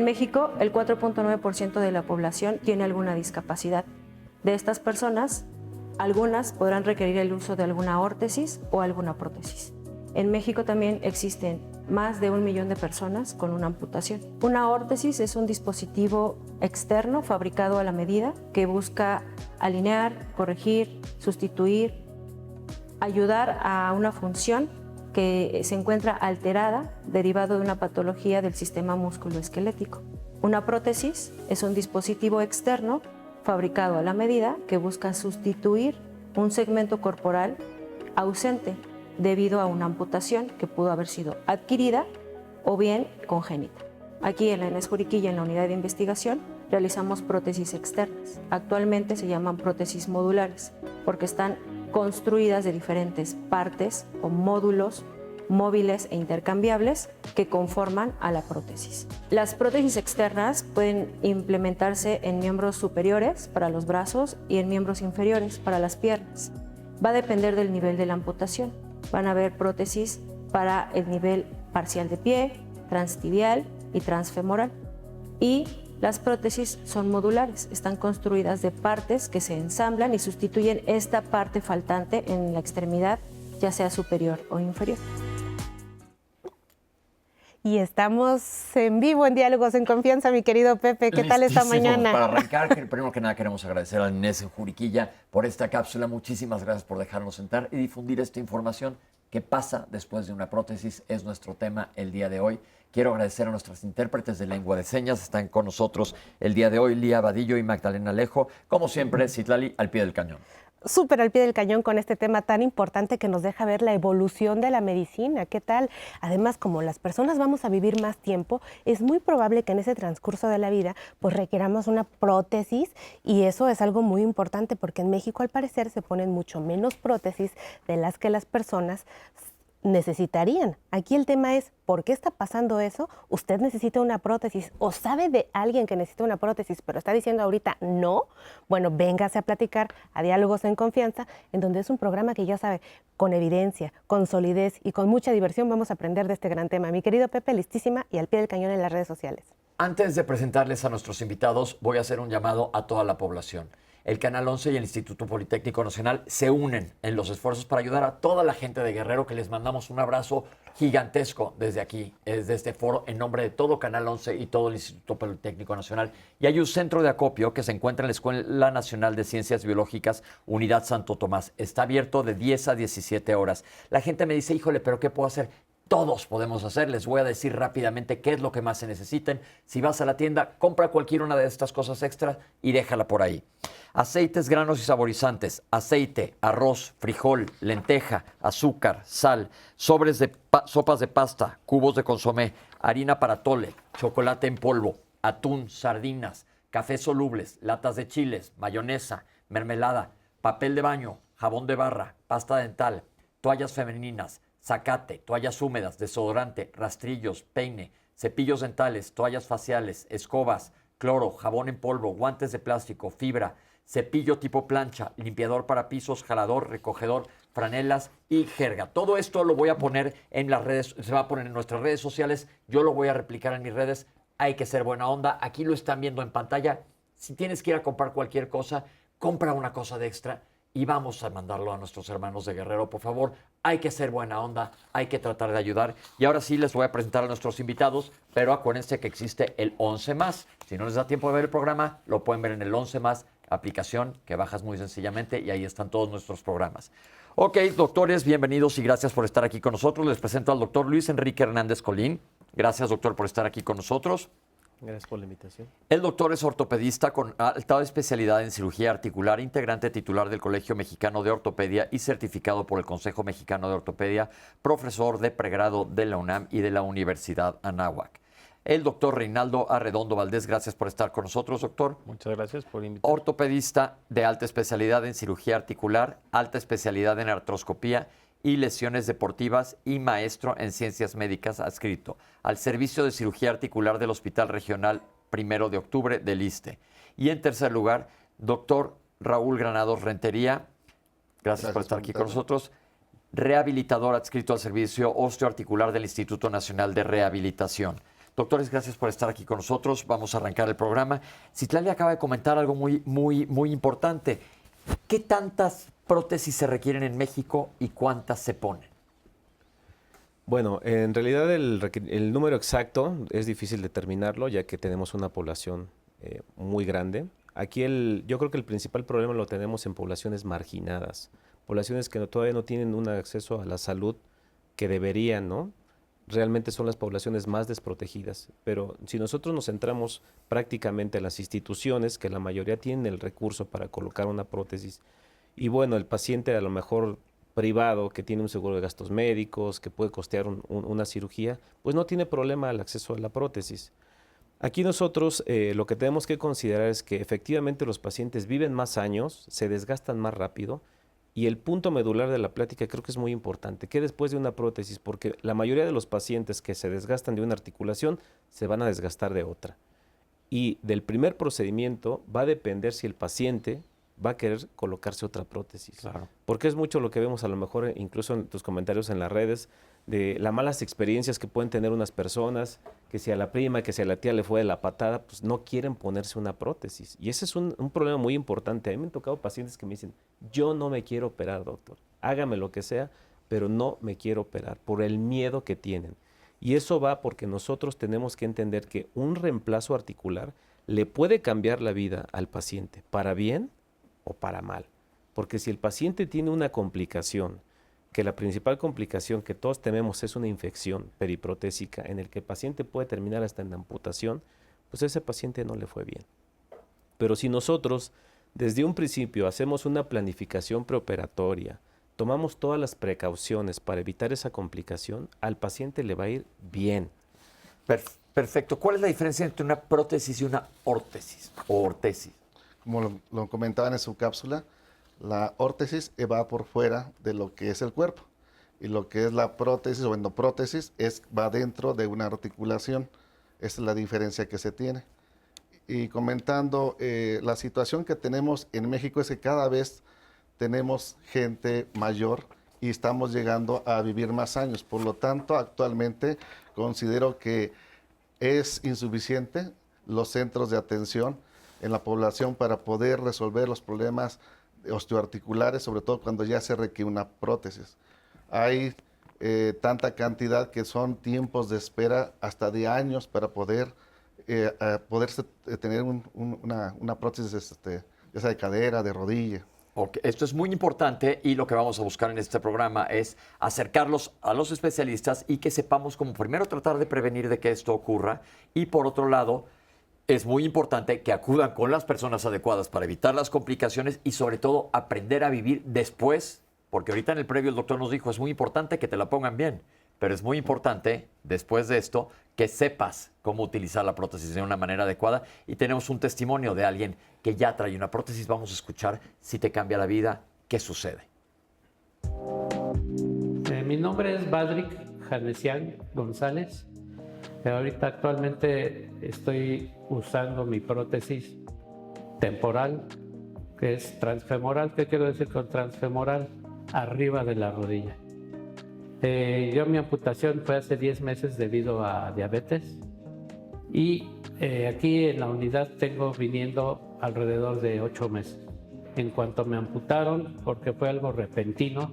México, el 4.9% de la población tiene alguna discapacidad. De estas personas, algunas podrán requerir el uso de alguna órtesis o alguna prótesis. En México también existen más de 1 millón de personas con una amputación. Una órtesis es un dispositivo externo fabricado a la medida que busca alinear, corregir, sustituir, ayudar a una función que se encuentra alterada derivado de una patología del sistema musculoesquelético. Una prótesis es un dispositivo externo fabricado a la medida que busca sustituir un segmento corporal ausente debido a una amputación que pudo haber sido adquirida o bien congénita. Aquí en la Inés Juriquilla, en la unidad de investigación, realizamos prótesis externas. Actualmente se llaman prótesis modulares porque están construidas de diferentes partes o módulos móviles e intercambiables que conforman a la prótesis. Las prótesis externas pueden implementarse en miembros superiores para los brazos y en miembros inferiores para las piernas. Va a depender del nivel de la amputación. Van a haber prótesis para el nivel parcial de pie, transtibial y transfemoral. Y las prótesis son modulares, están construidas de partes que se ensamblan y sustituyen esta parte faltante en la extremidad, ya sea superior o inferior. Y estamos en vivo en Diálogos en Confianza, mi querido Pepe. ¿Qué tal esta mañana? Para arrancar, primero que nada queremos agradecer a Inés Juriquilla por esta cápsula. Muchísimas gracias por dejarnos entrar y difundir esta información. ¿Qué pasa después de una prótesis? Es nuestro tema el día de hoy. Quiero agradecer a nuestras intérpretes de lengua de señas. Están con nosotros el día de hoy Lía Vadillo y Magdalena Alejo. Como siempre, Citlali, al pie del cañón. Súper al pie del cañón con este tema tan importante que nos deja ver la evolución de la medicina. ¿Qué tal? Además, como las personas vamos a vivir más tiempo, es muy probable que en ese transcurso de la vida pues requeramos una prótesis, y eso es algo muy importante porque en México al parecer se ponen mucho menos prótesis de las que las personas necesitarían. Aquí el tema es, ¿por qué está pasando eso? ¿Usted necesita una prótesis o sabe de alguien que necesita una prótesis pero está diciendo ahorita no? Bueno, véngase a platicar a Diálogos en Confianza, en donde es un programa que ya sabe, con evidencia, con solidez y con mucha diversión vamos a aprender de este gran tema. Mi querido Pepe, listísima y al pie del cañón en las redes sociales. Antes de presentarles a nuestros invitados, voy a hacer un llamado a toda la población. El Canal 11 y el Instituto Politécnico Nacional se unen en los esfuerzos para ayudar a toda la gente de Guerrero, que les mandamos un abrazo gigantesco desde aquí, desde este foro, en nombre de todo Canal 11 y todo el Instituto Politécnico Nacional. Y hay un centro de acopio que se encuentra en la Escuela Nacional de Ciencias Biológicas, Unidad Santo Tomás. Está abierto de 10 a 17 horas. La gente me dice, híjole, ¿pero qué puedo hacer? Todos podemos hacer. Les voy a decir rápidamente qué es lo que más se necesiten. Si vas a la tienda, compra cualquier una de estas cosas extras y déjala por ahí. Aceites, granos y saborizantes, aceite, arroz, frijol, lenteja, azúcar, sal, sobres de sopas de pasta, cubos de consomé, harina para atole, chocolate en polvo, atún, sardinas, cafés solubles, latas de chiles, mayonesa, mermelada, papel de baño, jabón de barra, pasta dental, toallas femeninas, zacate, toallas húmedas, desodorante, rastrillos, peine, cepillos dentales, toallas faciales, escobas, cloro, jabón en polvo, guantes de plástico, fibra, cepillo tipo plancha, limpiador para pisos, jalador, recogedor, franelas y jerga. Todo esto lo voy a poner en las redes, se va a poner en nuestras redes sociales, yo lo voy a replicar en mis redes. Hay que ser buena onda, aquí lo están viendo en pantalla. Si tienes que ir a comprar cualquier cosa, compra una cosa de extra y vamos a mandarlo a nuestros hermanos de Guerrero, por favor. Hay que ser buena onda, hay que tratar de ayudar. Y ahora sí les voy a presentar a nuestros invitados, pero acuérdense que existe el 11 más. Si no les da tiempo de ver el programa, lo pueden ver en el 11 más, aplicación que bajas muy sencillamente, y ahí están todos nuestros programas. Ok, doctores, bienvenidos y gracias por estar aquí con nosotros. Les presento al doctor Luis Enrique Hernández Colín. Gracias, doctor, por estar aquí con nosotros. Gracias por la invitación. El doctor es ortopedista con alta especialidad en cirugía articular, integrante titular del Colegio Mexicano de Ortopedia y certificado por el Consejo Mexicano de Ortopedia, profesor de pregrado de la UNAM y de la Universidad Anáhuac. El doctor Reinaldo Arredondo Valdés, gracias por estar con nosotros, doctor. Muchas gracias por invitarme. Ortopedista de alta especialidad en cirugía articular, alta especialidad en artroscopía y lesiones deportivas y maestro en ciencias médicas adscrito al Servicio de Cirugía Articular del Hospital Regional 1 de Octubre del ISSSTE. Y en tercer lugar, doctor Raúl Granados Rentería, gracias por estar aquí con nosotros, rehabilitador adscrito al Servicio Osteoarticular del Instituto Nacional de Rehabilitación. Doctores, gracias por estar aquí con nosotros. Vamos a arrancar el programa. Citlali acaba de comentar algo muy importante. ¿Qué tantas prótesis se requieren en México y cuántas se ponen? Bueno, en realidad el número exacto es difícil determinarlo, ya que tenemos una población muy grande. Aquí yo creo que el principal problema lo tenemos en poblaciones marginadas, poblaciones que todavía no tienen un acceso a la salud que deberían, ¿no? Realmente son las poblaciones más desprotegidas. Pero si nosotros nos centramos prácticamente en las instituciones, que la mayoría tienen el recurso para colocar una prótesis, y bueno, el paciente a lo mejor privado, que tiene un seguro de gastos médicos, que puede costear una cirugía, pues no tiene problema el acceso a la prótesis. Aquí nosotros lo que tenemos que considerar es que efectivamente los pacientes viven más años, se desgastan más rápido, y el punto medular de la plática creo que es muy importante, que después de una prótesis, porque la mayoría de los pacientes que se desgastan de una articulación se van a desgastar de otra. Y del primer procedimiento va a depender si el paciente va a querer colocarse otra prótesis. Claro. Porque es mucho lo que vemos a lo mejor incluso en tus comentarios en las redes, de las malas experiencias que pueden tener unas personas, que si a la prima, que si a la tía le fue de la patada, pues no quieren ponerse una prótesis. Y ese es un problema muy importante. A mí me han tocado pacientes que me dicen, yo no me quiero operar, doctor, hágame lo que sea, pero no me quiero operar, por el miedo que tienen. Y eso va porque nosotros tenemos que entender que un reemplazo articular le puede cambiar la vida al paciente, para bien o para mal. Porque si el paciente tiene una complicación, que la principal complicación que todos tememos es una infección periprotésica en el que el paciente puede terminar hasta en amputación, pues a ese paciente no le fue bien. Pero si nosotros desde un principio hacemos una planificación preoperatoria, tomamos todas las precauciones para evitar esa complicación, al paciente le va a ir bien. Perfecto. ¿Cuál es la diferencia entre una prótesis y una órtesis o ortesis? Como lo comentaban en su cápsula, la órtesis va por fuera de lo que es el cuerpo y lo que es la prótesis o endoprótesis va dentro de una articulación. Esa es la diferencia que se tiene. Y comentando, la situación que tenemos en México es que cada vez tenemos gente mayor y estamos llegando a vivir más años. Por lo tanto, actualmente considero que es insuficiente los centros de atención en la población para poder resolver los problemas osteoarticulares, sobre todo cuando ya se requiere una prótesis. Hay tanta cantidad que son tiempos de espera hasta de años para poderse tener una prótesis ya sea de cadera, de rodilla. Okay. Esto es muy importante y lo que vamos a buscar en este programa es acercarlos a los especialistas y que sepamos cómo primero tratar de prevenir de que esto ocurra y por otro lado es muy importante que acudan con las personas adecuadas para evitar las complicaciones y sobre todo aprender a vivir después, porque ahorita en el previo el doctor nos dijo es muy importante que te la pongan bien, pero es muy importante después de esto que sepas cómo utilizar la prótesis de una manera adecuada y tenemos un testimonio de alguien que ya trae una prótesis. Vamos a escuchar si te cambia la vida, qué sucede. Mi nombre es Badrik Janesian González. Ahorita actualmente estoy usando mi prótesis temporal, que es transfemoral. ¿Qué quiero decir con transfemoral? Arriba de la rodilla. Mi amputación fue hace 10 meses debido a diabetes y aquí en la unidad tengo viniendo alrededor de 8 meses. En cuanto me amputaron, porque fue algo repentino,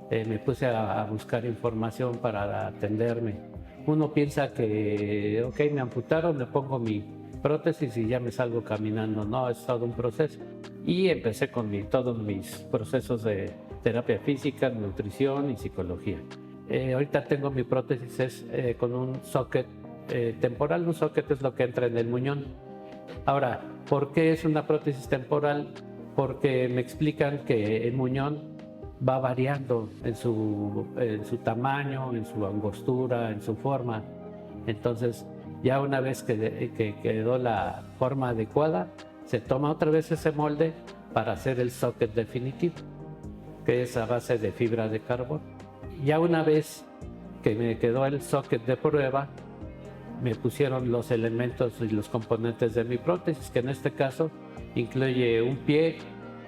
me puse a buscar información para atenderme. Uno piensa que, ok, me amputaron, le pongo mi prótesis y ya me salgo caminando. No, es todo un proceso. Y empecé con todos mis procesos de terapia física, nutrición y psicología. Ahorita tengo mi prótesis con un socket temporal. Un socket es lo que entra en el muñón. Ahora, ¿por qué es una prótesis temporal? Porque me explican que el muñón va variando en su tamaño, en su angostura, en su forma. Entonces, ya una vez que quedó la forma adecuada, se toma otra vez ese molde para hacer el socket definitivo, que es a base de fibra de carbono. Ya una vez que me quedó el socket de prueba, me pusieron los elementos y los componentes de mi prótesis, que en este caso incluye un pie,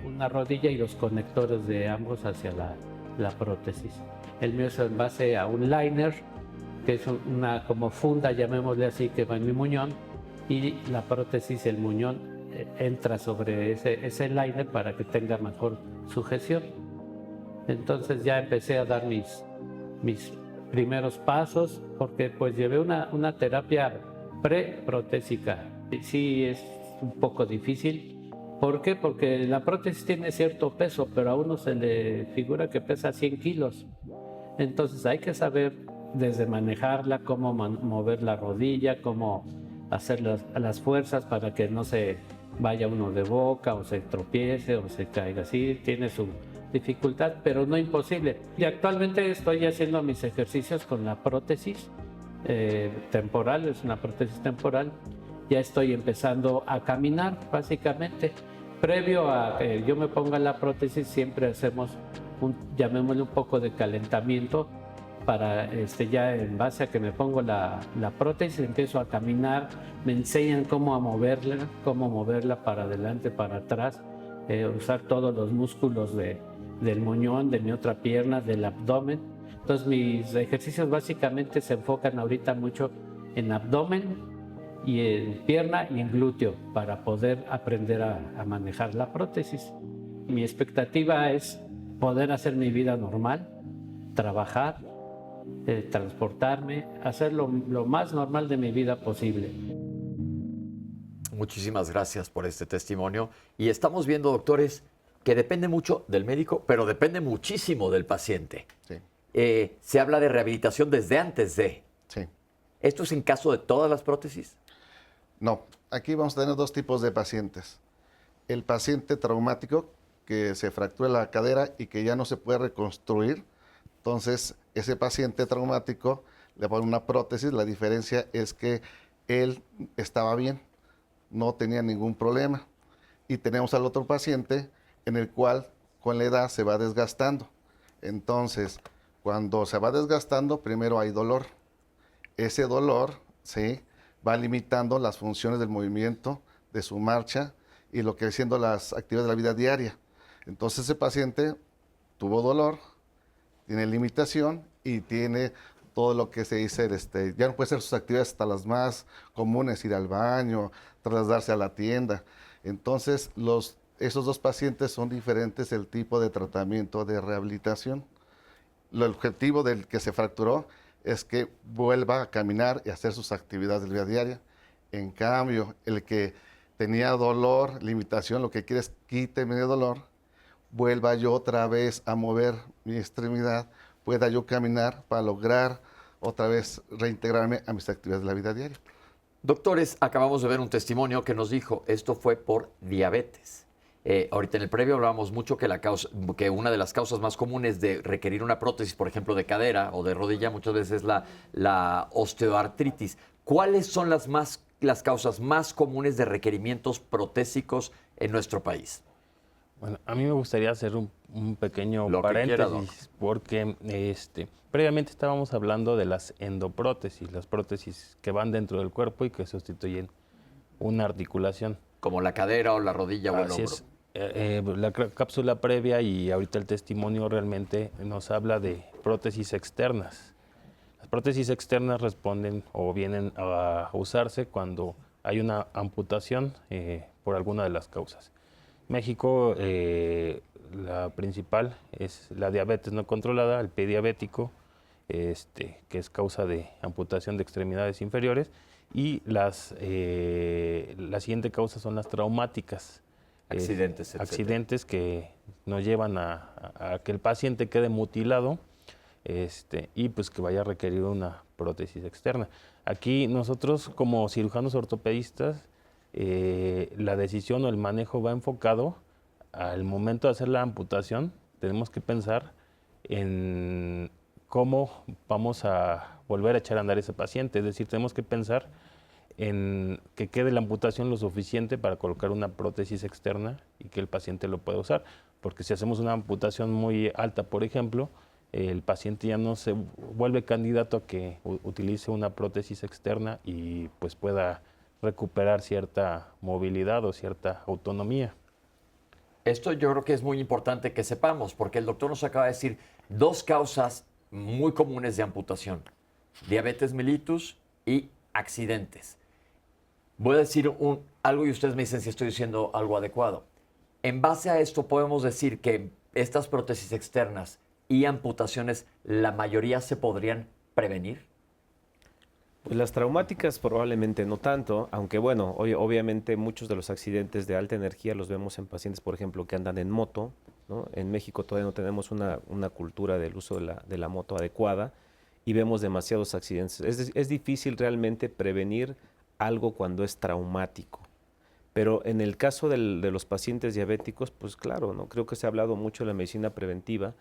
una rodilla y los conectores de ambos hacia la prótesis. El mío es en base a un liner que es una como funda, llamémosle así, que va en mi muñón, y la prótesis, el muñón, entra sobre ese liner para que tenga mejor sujeción. Entonces ya empecé a dar mis primeros pasos, porque pues llevé una terapia preprotésica. Sí es un poco difícil. ¿Por qué? Porque la prótesis tiene cierto peso, pero a uno se le figura que pesa 100 kilos. Entonces hay que saber desde manejarla, cómo mover la rodilla, cómo hacer las fuerzas para que no se vaya uno de boca o se tropiece o se caiga. Sí, tiene su dificultad, pero no imposible. Y actualmente estoy haciendo mis ejercicios con la prótesis temporal, es una prótesis temporal. Ya estoy empezando a caminar, básicamente. Previo a que yo me ponga la prótesis, siempre hacemos llamémosle un poco de calentamiento para ya en base a que me pongo la prótesis, empiezo a caminar, me enseñan cómo moverla para adelante, para atrás, usar todos los músculos del muñón, de mi otra pierna, del abdomen. Entonces mis ejercicios básicamente se enfocan ahorita mucho en abdomen y en pierna y en glúteo para poder aprender a manejar la prótesis. Mi expectativa es poder hacer mi vida normal, trabajar, transportarme, hacer lo más normal de mi vida posible. Muchísimas gracias por este testimonio. Y estamos viendo, doctores, que depende mucho del médico, pero depende muchísimo del paciente. Sí. Se habla de rehabilitación desde antes de. Sí. ¿Esto es en caso de todas las prótesis? No, aquí vamos a tener dos tipos de pacientes. El paciente traumático, que se fractura la cadera y que ya no se puede reconstruir. Entonces, ese paciente traumático le ponen una prótesis. La diferencia es que él estaba bien, no tenía ningún problema. Y tenemos al otro paciente en el cual con la edad se va desgastando. Entonces, cuando se va desgastando, primero hay dolor. Ese dolor, ¿sí?, va limitando las funciones del movimiento, de su marcha y lo que siendo las actividades de la vida diaria. Entonces ese paciente tuvo dolor, tiene limitación y tiene todo lo que se dice, ya no puede hacer sus actividades hasta las más comunes, ir al baño, trasladarse a la tienda. Entonces esos dos pacientes son diferentes el tipo de tratamiento de rehabilitación. El objetivo del que se fracturó es que vuelva a caminar y hacer sus actividades del día a día. En cambio, el que tenía dolor, limitación, lo que quiere es quíteme de dolor, vuelva yo otra vez a mover mi extremidad, pueda yo caminar para lograr otra vez reintegrarme a mis actividades de la vida diaria. Doctores, acabamos de ver un testimonio que nos dijo, esto fue por diabetes. Ahorita en el previo hablábamos mucho que una de las causas más comunes de requerir una prótesis, por ejemplo, de cadera o de rodilla, muchas veces es la osteoartritis. ¿Cuáles son las causas más comunes de requerimientos protésicos en nuestro país? Bueno, a mí me gustaría hacer un pequeño Lo que quiera, paréntesis, porque previamente estábamos hablando de las endoprótesis, las prótesis que van dentro del cuerpo y que sustituyen una articulación. Como la cadera o la rodilla o el Así hombro. es. La cápsula previa y ahorita el testimonio realmente nos habla de prótesis externas. Las prótesis externas responden o vienen a usarse cuando hay una amputación por alguna de las causas. México, la principal es la diabetes no controlada, el pie diabético, que es causa de amputación de extremidades inferiores, y la siguiente causa son las traumáticas. Accidentes, etcétera. Accidentes que nos llevan a que el paciente quede mutilado y pues que vaya a requerir una prótesis externa. Aquí nosotros como cirujanos ortopedistas, la decisión o el manejo va enfocado al momento de hacer la amputación. Tenemos que pensar en cómo vamos a volver a echar a andar ese paciente. Es decir, tenemos que pensar en que quede la amputación lo suficiente para colocar una prótesis externa y que el paciente lo pueda usar. Porque si hacemos una amputación muy alta, por ejemplo, el paciente ya no se vuelve candidato a que utilice una prótesis externa y pues pueda recuperar cierta movilidad o cierta autonomía. Esto yo creo que es muy importante que sepamos, porque el doctor nos acaba de decir dos causas muy comunes de amputación. diabetes mellitus y accidentes. Voy a decir algo y ustedes me dicen si estoy diciendo algo adecuado. En base a esto podemos decir que estas prótesis externas y amputaciones, la mayoría se podrían prevenir. Pues las traumáticas probablemente no tanto, aunque bueno, obviamente muchos de los accidentes de alta energía los vemos en pacientes, por ejemplo, que andan en moto, ¿no? En México todavía no tenemos una cultura del uso de la moto adecuada y vemos demasiados accidentes. Es difícil realmente prevenir algo cuando es traumático. Pero en el caso de los pacientes diabéticos, pues claro, ¿no? Creo que se ha hablado mucho de la medicina preventiva,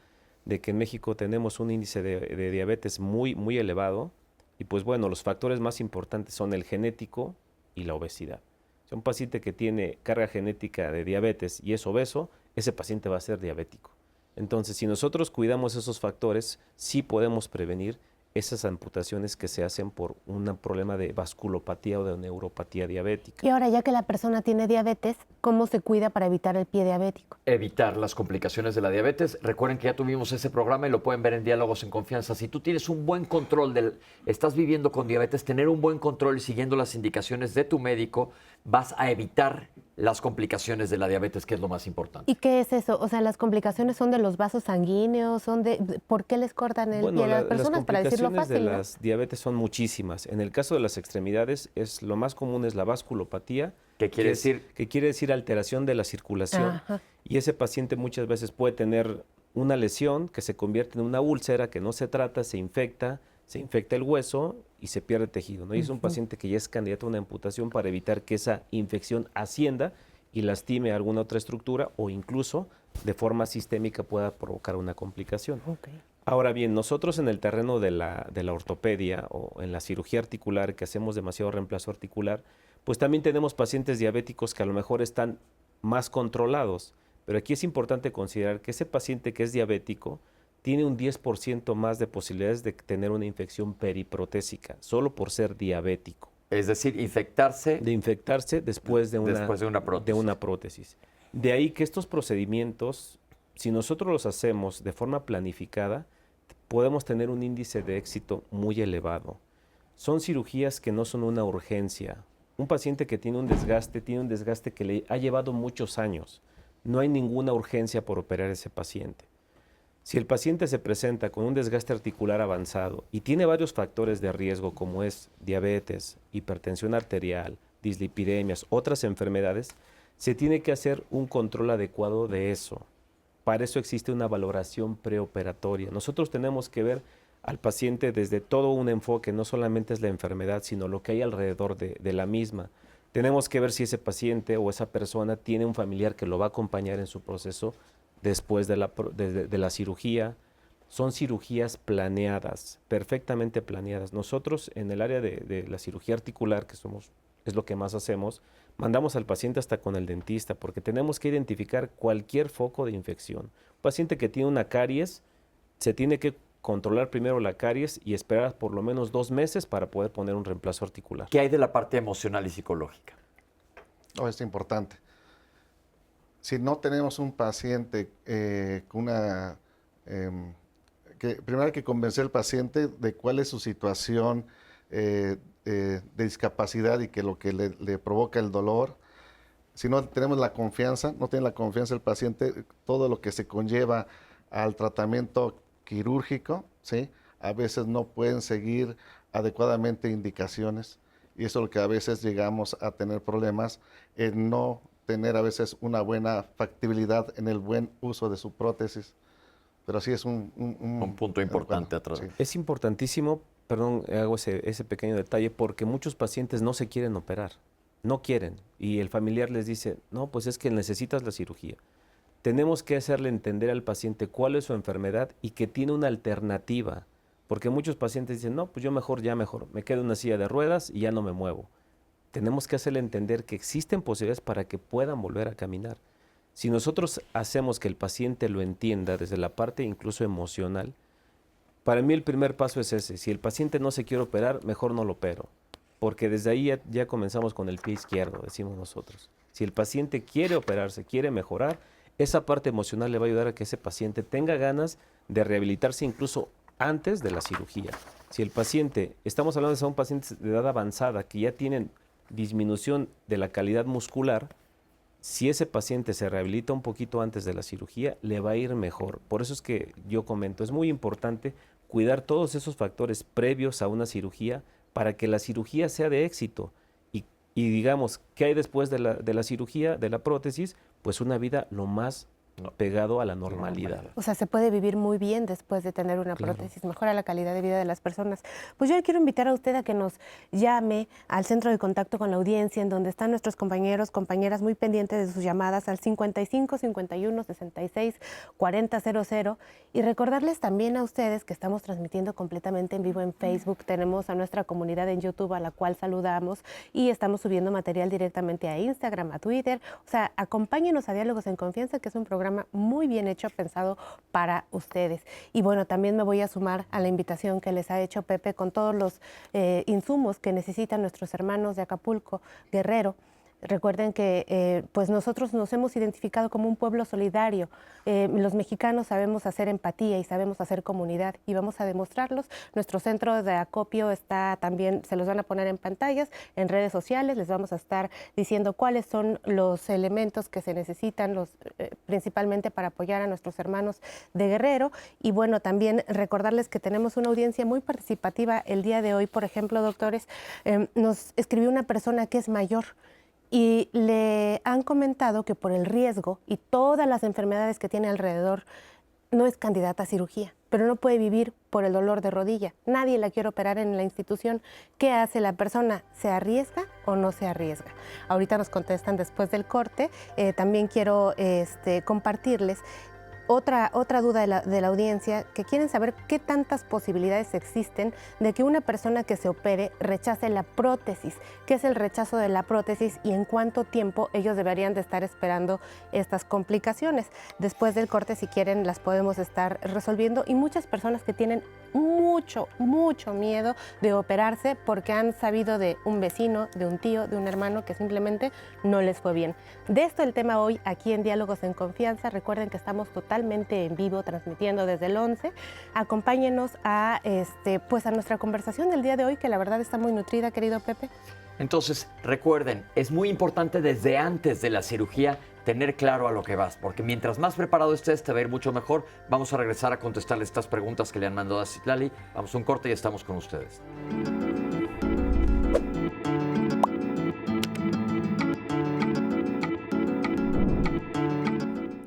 de que en México tenemos un índice de diabetes muy, muy elevado. Y pues bueno, los factores más importantes son el genético y la obesidad. Si un paciente que tiene carga genética de diabetes y es obeso, ese paciente va a ser diabético. Entonces, si nosotros cuidamos esos factores, sí podemos prevenir esas amputaciones que se hacen por un problema de vasculopatía o de neuropatía diabética. Y ahora, ya que la persona tiene diabetes, ¿cómo se cuida para evitar el pie diabético? Evitar las complicaciones de la diabetes. Recuerden que ya tuvimos ese programa y lo pueden ver en Diálogos en Confianza. Si tú tienes un buen control estás viviendo con diabetes, tener un buen control y siguiendo las indicaciones de tu médico, vas a evitar las complicaciones de la diabetes, que es lo más importante. ¿Y qué es eso? O sea, las complicaciones son de los vasos sanguíneos, ¿por qué les cortan el pie a las personas? Para decirlo fácil, de ¿no? las diabetes son muchísimas. En el caso de las extremidades, lo más común es la vasculopatía, ¿Qué quiere decir? Que quiere decir alteración de la circulación. Ajá. Y ese paciente muchas veces puede tener una lesión que se convierte en una úlcera que no se trata, se infecta el hueso y se pierde tejido, ¿no? Y es un paciente que ya es candidato a una amputación para evitar que esa infección ascienda y lastime alguna otra estructura o incluso de forma sistémica pueda provocar una complicación. Okay. Ahora bien, nosotros en el terreno de la ortopedia o en la cirugía articular, que hacemos demasiado reemplazo articular, pues también tenemos pacientes diabéticos que a lo mejor están más controlados, pero aquí es importante considerar que ese paciente que es diabético tiene un 10% más de posibilidades de tener una infección periprotésica, solo por ser diabético. Es decir, infectarse. De infectarse después de una prótesis. De ahí que estos procedimientos, si nosotros los hacemos de forma planificada, podemos tener un índice de éxito muy elevado. Son cirugías que no son una urgencia. Un paciente que tiene un desgaste que le ha llevado muchos años. No hay ninguna urgencia por operar a ese paciente. Si el paciente se presenta con un desgaste articular avanzado y tiene varios factores de riesgo como es diabetes, hipertensión arterial, dislipidemias, otras enfermedades, se tiene que hacer un control adecuado de eso. Para eso existe una valoración preoperatoria. Nosotros tenemos que ver al paciente desde todo un enfoque, no solamente es la enfermedad, sino lo que hay alrededor de la misma. Tenemos que ver si ese paciente o esa persona tiene un familiar que lo va a acompañar en su proceso después de la cirugía. Son cirugías planeadas, perfectamente planeadas. Nosotros en el área de la cirugía articular, es lo que más hacemos, mandamos al paciente hasta con el dentista porque tenemos que identificar cualquier foco de infección. Un paciente que tiene una caries, se tiene que controlar primero la caries y esperar por lo menos 2 meses para poder poner un reemplazo articular. ¿Qué hay de la parte emocional y psicológica? Es importante. Si no tenemos un paciente con una... primero hay que convencer al paciente de cuál es su situación de discapacidad y que lo que le provoca el dolor. Si no tenemos la confianza, no tiene la confianza el paciente, todo lo que se conlleva al tratamiento quirúrgico, ¿sí? A veces no pueden seguir adecuadamente indicaciones y eso es lo que a veces llegamos a tener problemas en no tener a veces una buena factibilidad en el buen uso de su prótesis. Pero sí es un punto importante atrás. Sí. Es importantísimo, perdón, hago ese pequeño detalle, porque muchos pacientes no se quieren operar, no quieren, y el familiar les dice, no, pues es que necesitas la cirugía. Tenemos que hacerle entender al paciente cuál es su enfermedad y que tiene una alternativa, porque muchos pacientes dicen, no, pues yo mejor, me quedo en una silla de ruedas y ya no me muevo. Tenemos que hacerle entender que existen posibilidades para que puedan volver a caminar. Si nosotros hacemos que el paciente lo entienda desde la parte incluso emocional, para mí el primer paso es ese. Si el paciente no se quiere operar, mejor no lo opero, porque desde ahí ya comenzamos con el pie izquierdo, decimos nosotros. Si el paciente quiere operarse, quiere mejorar, esa parte emocional le va a ayudar a que ese paciente tenga ganas de rehabilitarse incluso antes de la cirugía. Si el paciente, estamos hablando de son pacientes de edad avanzada que ya tienen disminución de la calidad muscular, si ese paciente se rehabilita un poquito antes de la cirugía, le va a ir mejor. Por eso es que yo comento, es muy importante cuidar todos esos factores previos a una cirugía para que la cirugía sea de éxito. Y digamos, ¿qué hay después de la cirugía, de la prótesis? Pues una vida lo más pegado a la normalidad. O sea, se puede vivir muy bien después de tener una prótesis, mejora la calidad de vida de las personas. Pues yo le quiero invitar a usted a que nos llame al centro de contacto con la audiencia, en donde están nuestros compañeros, compañeras muy pendientes de sus llamadas al 55 51 66 40 00, y recordarles también a ustedes que estamos transmitiendo completamente en vivo en Facebook. Tenemos a nuestra comunidad en YouTube, a la cual saludamos, y estamos subiendo material directamente a Instagram, a Twitter. O sea, acompáñenos a Diálogos en Confianza, que es un programa muy bien hecho, pensado para ustedes. Y bueno, también me voy a sumar a la invitación que les ha hecho Pepe con todos los insumos que necesitan nuestros hermanos de Acapulco, Guerrero. Recuerden que pues nosotros nos hemos identificado como un pueblo solidario. Los mexicanos sabemos hacer empatía y sabemos hacer comunidad, y vamos a demostrarlos. Nuestro centro de acopio está también, se los van a poner en pantallas, en redes sociales. Les vamos a estar diciendo cuáles son los elementos que se necesitan, principalmente para apoyar a nuestros hermanos de Guerrero. Y bueno, también recordarles que tenemos una audiencia muy participativa el día de hoy. Por ejemplo, doctores, nos escribió una persona que es mayor, y le han comentado que por el riesgo y todas las enfermedades que tiene alrededor, no es candidata a cirugía, pero no puede vivir por el dolor de rodilla. Nadie la quiere operar en la institución. ¿Qué hace la persona? ¿Se arriesga o no se arriesga? Ahorita nos contestan después del corte. También quiero compartirles otra duda de la audiencia, que quieren saber qué tantas posibilidades existen de que una persona que se opere rechace la prótesis. ¿Qué es el rechazo de la prótesis y en cuánto tiempo ellos deberían de estar esperando estas complicaciones? Después del corte, si quieren, las podemos estar resolviendo. Y muchas personas que tienen mucho miedo de operarse porque han sabido de un vecino, de un tío, de un hermano que simplemente no les fue bien. De esto el tema hoy aquí en Diálogos en Confianza. Recuerden que estamos totalmente en vivo, transmitiendo desde el 11. Acompáñenos a nuestra conversación del día de hoy, que la verdad está muy nutrida, querido Pepe. Entonces, recuerden, es muy importante desde antes de la cirugía tener claro a lo que vas, porque mientras más preparado estés, te va a ir mucho mejor. Vamos a regresar a contestarle estas preguntas que le han mandado a Citlali. Vamos a un corte y estamos con ustedes.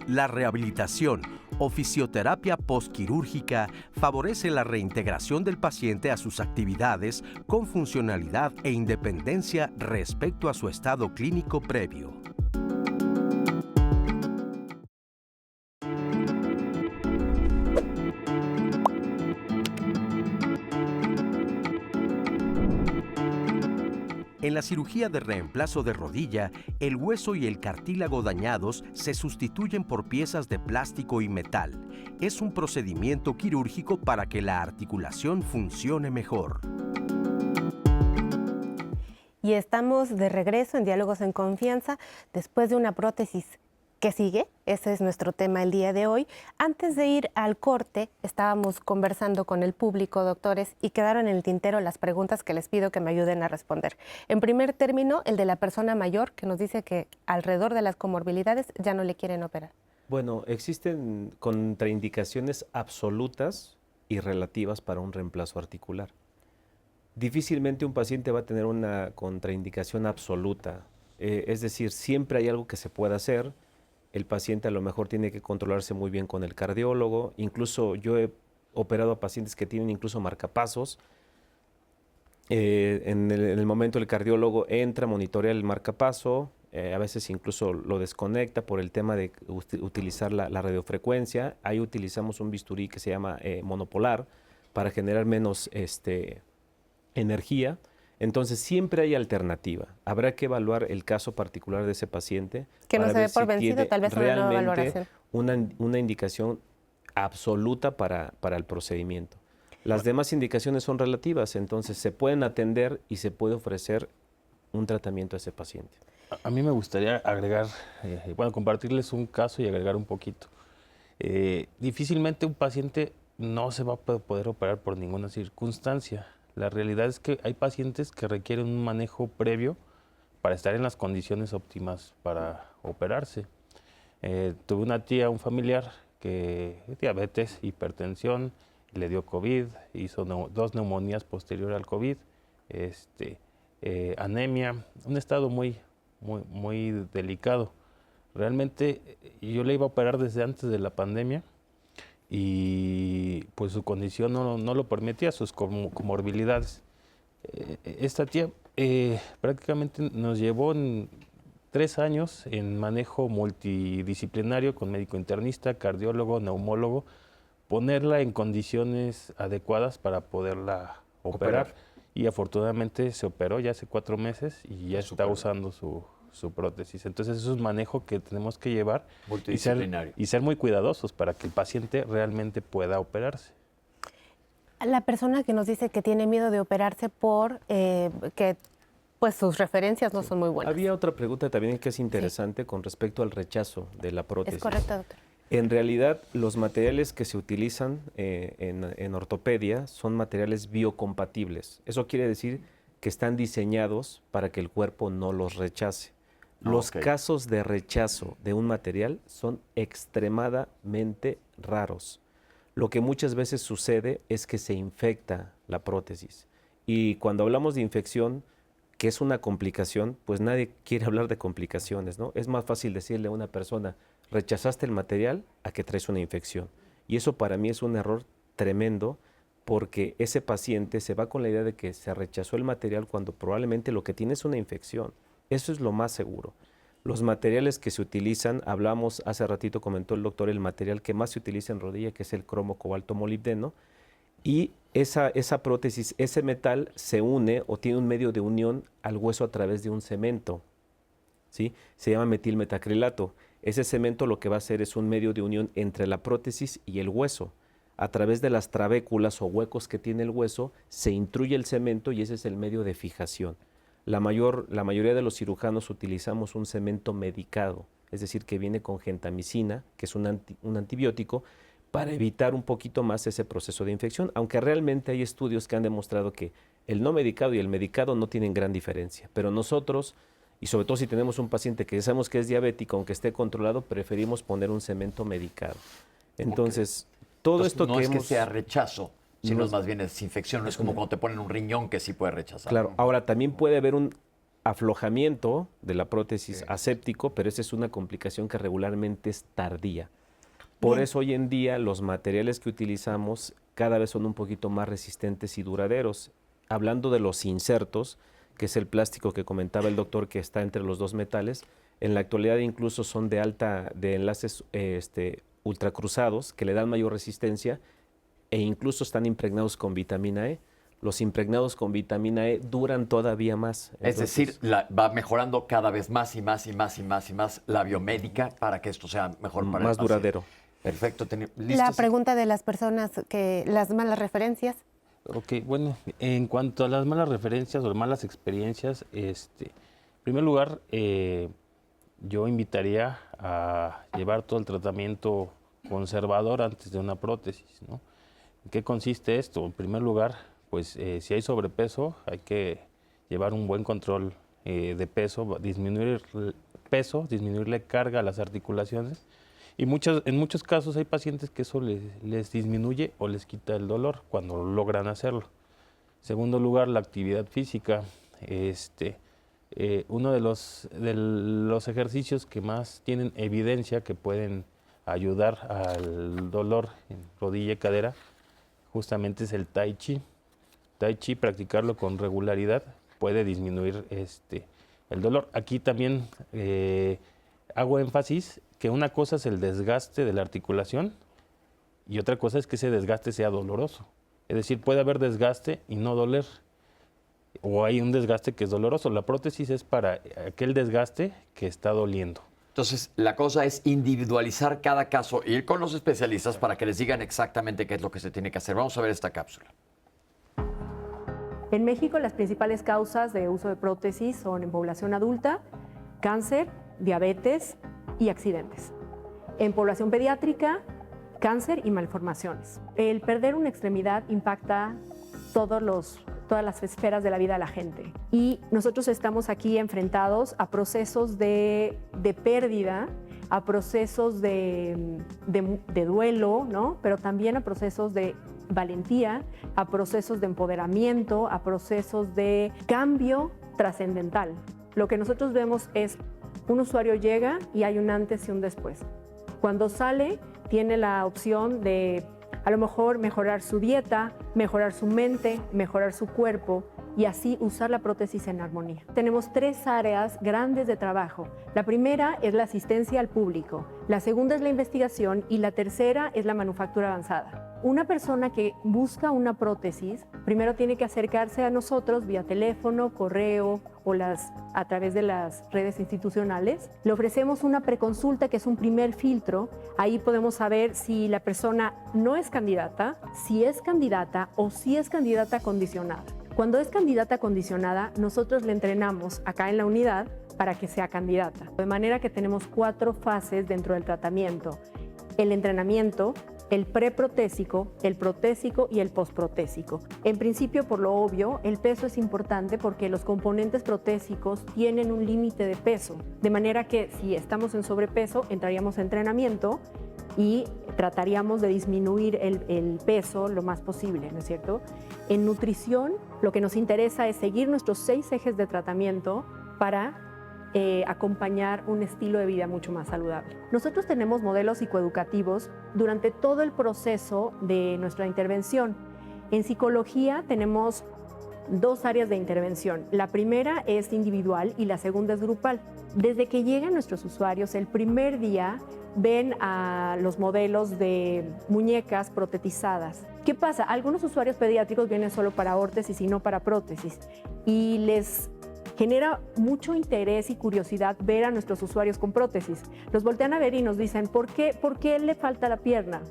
La rehabilitación o fisioterapia postquirúrgica favorece la reintegración del paciente a sus actividades con funcionalidad e independencia respecto a su estado clínico previo. En la cirugía de reemplazo de rodilla, el hueso y el cartílago dañados se sustituyen por piezas de plástico y metal. Es un procedimiento quirúrgico para que la articulación funcione mejor. Y estamos de regreso en Diálogos en Confianza después de una prótesis. ¿Qué sigue? Ese es nuestro tema el día de hoy. Antes de ir al corte, estábamos conversando con el público, doctores, y quedaron en el tintero las preguntas que les pido que me ayuden a responder. En primer término, el de la persona mayor, que nos dice que alrededor de las comorbilidades ya no le quieren operar. Bueno, existen contraindicaciones absolutas y relativas para un reemplazo articular. Difícilmente un paciente va a tener una contraindicación absoluta. Es decir, siempre hay algo que se pueda hacer. El paciente a lo mejor tiene que controlarse muy bien con el cardiólogo. Incluso yo he operado a pacientes que tienen incluso marcapasos. En el momento el cardiólogo entra, monitorea el marcapaso, a veces incluso lo desconecta por el tema de utilizar la radiofrecuencia. Ahí utilizamos un bisturí que se llama monopolar para generar menos energía. Entonces siempre hay alternativa. Habrá que evaluar el caso particular de ese paciente. Que no se ve por vencido, tal vez una nueva valoración. Una indicación absoluta para el procedimiento. Las demás indicaciones son relativas, entonces se pueden atender y se puede ofrecer un tratamiento a ese paciente. A mí me gustaría agregar, compartirles un caso y agregar un poquito. Difícilmente un paciente no se va a poder operar por ninguna circunstancia. La realidad es que hay pacientes que requieren un manejo previo para estar en las condiciones óptimas para operarse. Tuve una tía, un familiar, que diabetes, hipertensión, le dio COVID, hizo 2 neumonías posterior al COVID, anemia, un estado muy delicado. Realmente yo le iba a operar desde antes de la pandemia y pues su condición no lo permitía, sus comorbilidades. Esta tía prácticamente nos llevó en 3 años en manejo multidisciplinario con médico internista, cardiólogo, neumólogo, ponerla en condiciones adecuadas para poderla operar. Y afortunadamente se operó ya hace 4 meses y ya está usando su prótesis. Entonces eso es un manejo que tenemos que llevar y ser muy cuidadosos para que el paciente realmente pueda operarse. La persona que nos dice que tiene miedo de operarse por que pues sus referencias no son muy buenas. Había otra pregunta también que es interesante con respecto al rechazo de la prótesis. Es correcto, doctor. En realidad, los materiales que se utilizan en ortopedia son materiales biocompatibles. Eso quiere decir que están diseñados para que el cuerpo no los rechace. Los casos de rechazo de un material son extremadamente raros. Lo que muchas veces sucede es que se infecta la prótesis. Y cuando hablamos de infección, que es una complicación, pues nadie quiere hablar de complicaciones, ¿no? Es más fácil decirle a una persona, rechazaste el material, a que traes una infección. Y eso para mí es un error tremendo, porque ese paciente se va con la idea de que se rechazó el material cuando probablemente lo que tiene es una infección. Eso es lo más seguro. Los materiales que se utilizan, hablamos hace ratito, comentó el doctor, el material que más se utiliza en rodilla, que es el cromo cobalto molibdeno, y esa prótesis, ese metal se une o tiene un medio de unión al hueso a través de un cemento, ¿sí? Se llama metilmetacrilato. Ese cemento lo que va a hacer es un medio de unión entre la prótesis y el hueso. A través de las trabéculas o huecos que tiene el hueso, se intruye el cemento y ese es el medio de fijación. La mayoría de los cirujanos utilizamos un cemento medicado, es decir, que viene con gentamicina, que es un antibiótico, para evitar un poquito más ese proceso de infección, aunque realmente hay estudios que han demostrado que el no medicado y el medicado no tienen gran diferencia. Pero nosotros, y sobre todo si tenemos un paciente que sabemos que es diabético, aunque esté controlado, preferimos poner un cemento medicado. Entonces, todo esto no que es que sea rechazo, sino no es más bien es infección. No es como cuando te ponen un riñón que sí puede rechazar. Claro, ahora también puede haber un aflojamiento de la prótesis aséptico, pero esa es una complicación que regularmente es tardía. Por eso hoy en día los materiales que utilizamos cada vez son un poquito más resistentes y duraderos. Hablando de los insertos, que es el plástico que comentaba el doctor que está entre los 2 metales, en la actualidad incluso son de enlaces ultracruzados que le dan mayor resistencia e incluso están impregnados con vitamina E. Los impregnados con vitamina E duran todavía más. Es decir, va mejorando cada vez más y más y más y más y más la biomédica para que esto sea mejor para el más paciente. duradero. Perfecto. La pregunta de las personas que las malas referencias. Ok, bueno, en cuanto a las malas referencias o malas experiencias, en primer lugar, yo invitaría a llevar todo el tratamiento conservador antes de una prótesis, ¿no? ¿En qué consiste esto? En primer lugar, pues si hay sobrepeso, hay que llevar un buen control de peso, disminuir el peso, disminuirle carga a las articulaciones. Y en muchos casos hay pacientes que eso les disminuye o les quita el dolor cuando logran hacerlo. En segundo lugar, la actividad física. Uno de los ejercicios que más tienen evidencia que pueden ayudar al dolor en rodilla y cadera, justamente es el Tai Chi. Tai Chi, practicarlo con regularidad puede disminuir el dolor. Aquí también hago énfasis que una cosa es el desgaste de la articulación y otra cosa es que ese desgaste sea doloroso. Es decir, puede haber desgaste y no doler, o hay un desgaste que es doloroso. La prótesis es para aquel desgaste que está doliendo. Entonces, la cosa es individualizar cada caso, ir con los especialistas para que les digan exactamente qué es lo que se tiene que hacer. Vamos a ver esta cápsula. En México, las principales causas de uso de prótesis son en población adulta, cáncer, diabetes y accidentes. En población pediátrica, cáncer y malformaciones. El perder una extremidad impacta todas las esferas de la vida de la gente. Y nosotros estamos aquí enfrentados a procesos de pérdida, a procesos de duelo, ¿no? Pero también a procesos de valentía, a procesos de empoderamiento, a procesos de cambio trascendental. Lo que nosotros vemos es un usuario llega y hay un antes y un después. Cuando sale, tiene la opción de a lo mejor mejorar su dieta, mejorar su mente, mejorar su cuerpo y así usar la prótesis en armonía. Tenemos 3 áreas grandes de trabajo. La primera es la asistencia al público, la segunda es la investigación y la tercera es la manufactura avanzada. Una persona que busca una prótesis, primero tiene que acercarse a nosotros vía teléfono, correo o a través de las redes institucionales. Le ofrecemos una preconsulta que es un primer filtro. Ahí podemos saber si la persona no es candidata, si es candidata o si es candidata condicionada. Cuando es candidata condicionada, nosotros le entrenamos acá en la unidad para que sea candidata. De manera que tenemos 4 fases dentro del tratamiento. El entrenamiento, el preprotésico, el protésico y el postprotésico. En principio, por lo obvio, el peso es importante porque los componentes protésicos tienen un límite de peso. De manera que si estamos en sobrepeso, entraríamos en entrenamiento y trataríamos de disminuir el peso lo más posible, ¿no es cierto? En nutrición, lo que nos interesa es seguir nuestros 6 ejes de tratamiento para acompañar un estilo de vida mucho más saludable. Nosotros tenemos modelos psicoeducativos durante todo el proceso de nuestra intervención. En psicología tenemos 2 áreas de intervención. La primera es individual y la segunda es grupal. Desde que llegan nuestros usuarios, el primer día ven a los modelos de muñecas protetizadas. ¿Qué pasa? Algunos usuarios pediátricos vienen solo para órtesis y no para prótesis y les genera mucho interés y curiosidad ver a nuestros usuarios con prótesis. Los voltean a ver y nos dicen, ¿por qué le falta la pierna?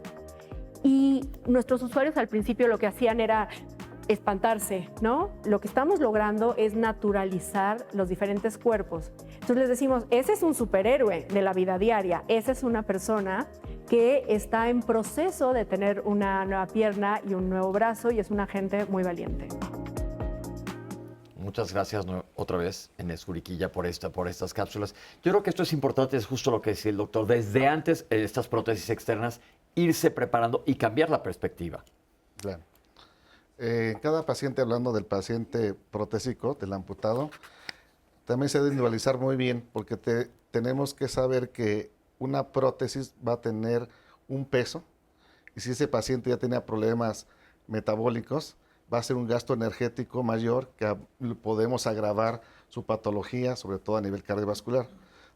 Y nuestros usuarios al principio lo que hacían era espantarse, ¿no? Lo que estamos logrando es naturalizar los diferentes cuerpos. Entonces les decimos, ese es un superhéroe de la vida diaria, esa es una persona que está en proceso de tener una nueva pierna y un nuevo brazo y es una gente muy valiente. Muchas gracias otra vez, Inés Juriquilla, por estas cápsulas. Yo creo que esto es importante, es justo lo que decía el doctor. Desde antes, estas prótesis externas, irse preparando y cambiar la perspectiva. Claro. Cada paciente, hablando del paciente protésico, del amputado, también se debe individualizar muy bien, porque tenemos que saber que una prótesis va a tener un peso, y si ese paciente ya tenía problemas metabólicos, va a ser un gasto energético mayor que podemos agravar su patología, sobre todo a nivel cardiovascular.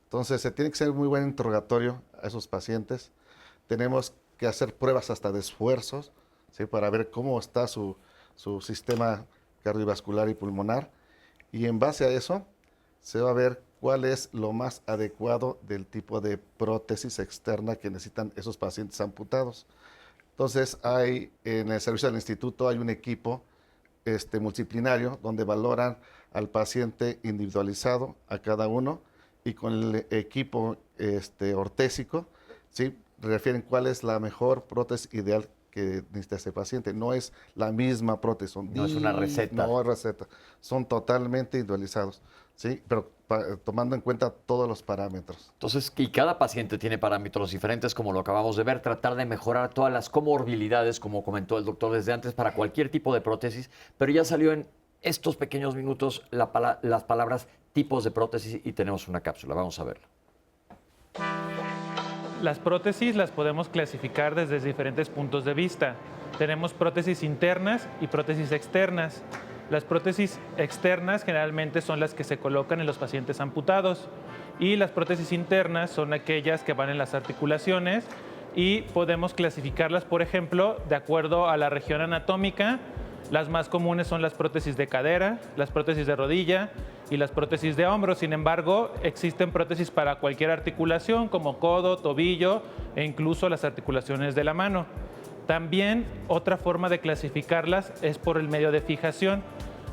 Entonces, se tiene que hacer muy buen interrogatorio a esos pacientes. Tenemos que hacer pruebas hasta de esfuerzos, ¿sí? Para ver cómo está su sistema cardiovascular y pulmonar. Y en base a eso, se va a ver cuál es lo más adecuado del tipo de prótesis externa que necesitan esos pacientes amputados. Entonces, en el servicio del instituto hay un equipo multidisciplinario donde valoran al paciente individualizado, a cada uno, y con el equipo ortésico, ¿sí? Refieren cuál es la mejor prótesis ideal que necesita ese paciente. No es la misma prótesis. No es una receta. No es receta. Son totalmente individualizados, ¿sí? Pero tomando en cuenta todos los parámetros. Entonces, y cada paciente tiene parámetros diferentes, como lo acabamos de ver, tratar de mejorar todas las comorbilidades, como comentó el doctor desde antes, para cualquier tipo de prótesis, pero ya salió en estos pequeños minutos las palabras tipos de prótesis y tenemos una cápsula. Vamos a verla. Las prótesis las podemos clasificar desde diferentes puntos de vista. Tenemos prótesis internas y prótesis externas. Las prótesis externas generalmente son las que se colocan en los pacientes amputados y las prótesis internas son aquellas que van en las articulaciones y podemos clasificarlas, por ejemplo, de acuerdo a la región anatómica. Las más comunes son las prótesis de cadera, las prótesis de rodilla y las prótesis de hombro. Sin embargo, existen prótesis para cualquier articulación como codo, tobillo e incluso las articulaciones de la mano. También otra forma de clasificarlas es por el medio de fijación.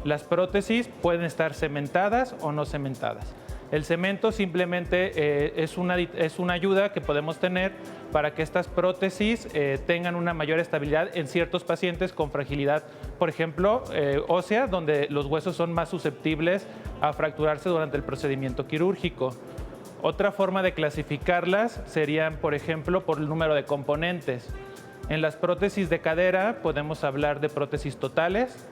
Las prótesis pueden estar cementadas o no cementadas. El cemento simplemente es una ayuda que podemos tener para que estas prótesis tengan una mayor estabilidad en ciertos pacientes con fragilidad, por ejemplo, ósea, donde los huesos son más susceptibles a fracturarse durante el procedimiento quirúrgico. Otra forma de clasificarlas serían, por ejemplo, por el número de componentes. En las prótesis de cadera podemos hablar de prótesis totales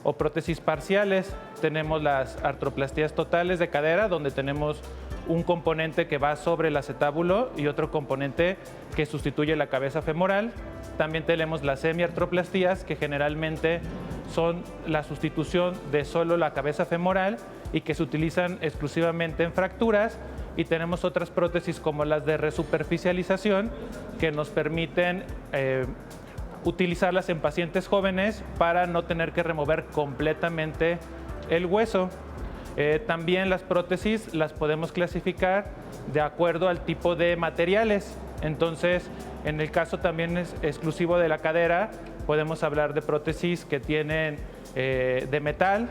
o prótesis parciales. Tenemos las artroplastías totales de cadera, donde tenemos un componente que va sobre el acetábulo y otro componente que sustituye la cabeza femoral. También tenemos las semiartroplastías, que generalmente son la sustitución de solo la cabeza femoral y que se utilizan exclusivamente en fracturas. Y tenemos otras prótesis como las de resuperficialización, que nos permiten utilizarlas en pacientes jóvenes para no tener que remover completamente el hueso. También las prótesis las podemos clasificar de acuerdo al tipo de materiales. Entonces, en el caso también es exclusivo de la cadera, podemos hablar de prótesis que tienen de metal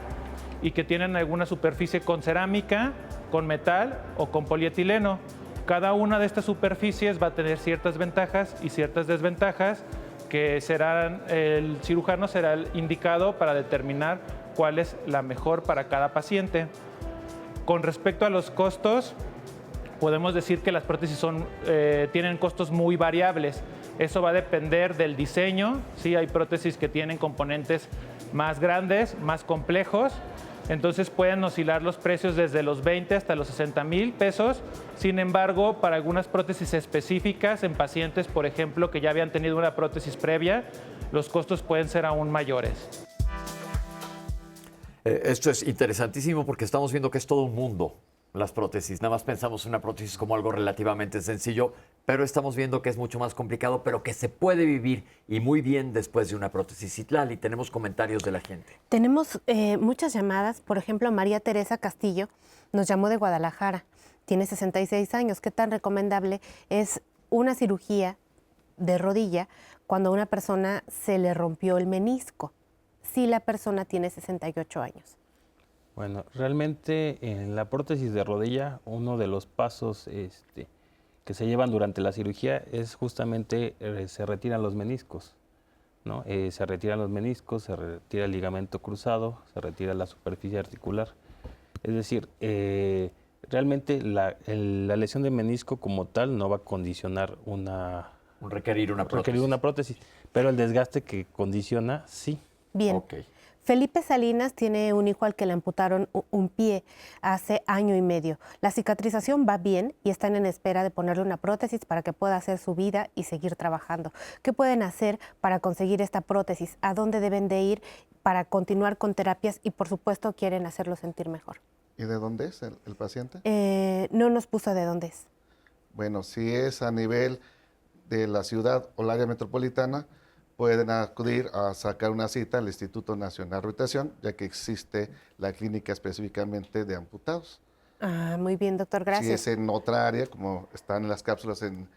y que tienen alguna superficie con cerámica, con metal o con polietileno. Cada una de estas superficies va a tener ciertas ventajas y ciertas desventajas que el cirujano será el indicado para determinar cuál es la mejor para cada paciente. Con respecto a los costos, podemos decir que las prótesis tienen costos muy variables. Eso va a depender del diseño. Sí, hay prótesis que tienen componentes más grandes, más complejos. Entonces pueden oscilar los precios desde los 20 hasta los 60,000 pesos. Sin embargo, para algunas prótesis específicas en pacientes, por ejemplo, que ya habían tenido una prótesis previa, los costos pueden ser aún mayores. Esto es interesantísimo porque estamos viendo que es todo un mundo, las prótesis. Nada más pensamos en una prótesis como algo relativamente sencillo, pero estamos viendo que es mucho más complicado, pero que se puede vivir y muy bien después de una prótesis. Citlali, tenemos comentarios de la gente. Tenemos muchas llamadas. Por ejemplo, María Teresa Castillo nos llamó de Guadalajara. Tiene 66 años. ¿Qué tan recomendable es una cirugía de rodilla cuando a una persona se le rompió el menisco, si la persona tiene 68 años? Bueno, realmente en la prótesis de rodilla, uno de los pasos que se llevan durante la cirugía es justamente se retiran los meniscos, ¿no? Se retiran los meniscos, se retira el ligamento cruzado, se retira la superficie articular. Es decir, realmente la lesión de menisco como tal no va a condicionar requerir una prótesis, pero el desgaste que condiciona, sí. Bien. Okay. Felipe Salinas tiene un hijo al que le amputaron un pie hace año y medio. La cicatrización va bien y están en espera de ponerle una prótesis para que pueda hacer su vida y seguir trabajando. ¿Qué pueden hacer para conseguir esta prótesis? ¿A dónde deben de ir para continuar con terapias? Y por supuesto quieren hacerlo sentir mejor. ¿Y de dónde es el paciente? No nos puso de dónde es. Bueno, si es a nivel de la ciudad o el área metropolitana, pueden acudir a sacar una cita al Instituto Nacional de Rehabilitación, ya que existe la clínica específicamente de amputados. Ah, muy bien, doctor, gracias. Si es en otra área, como están en las cápsulas en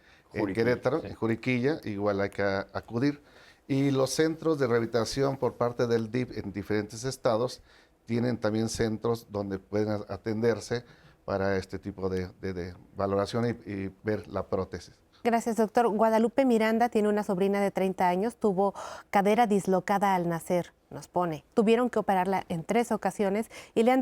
Querétaro, sí, en Juriquilla, igual hay que acudir. Y los centros de rehabilitación por parte del DIF en diferentes estados tienen también centros donde pueden atenderse para este tipo de valoración y ver la prótesis. Gracias, doctor. Guadalupe Miranda tiene una sobrina de 30 años, tuvo cadera dislocada al nacer, nos pone. Tuvieron que operarla en 3 ocasiones y le han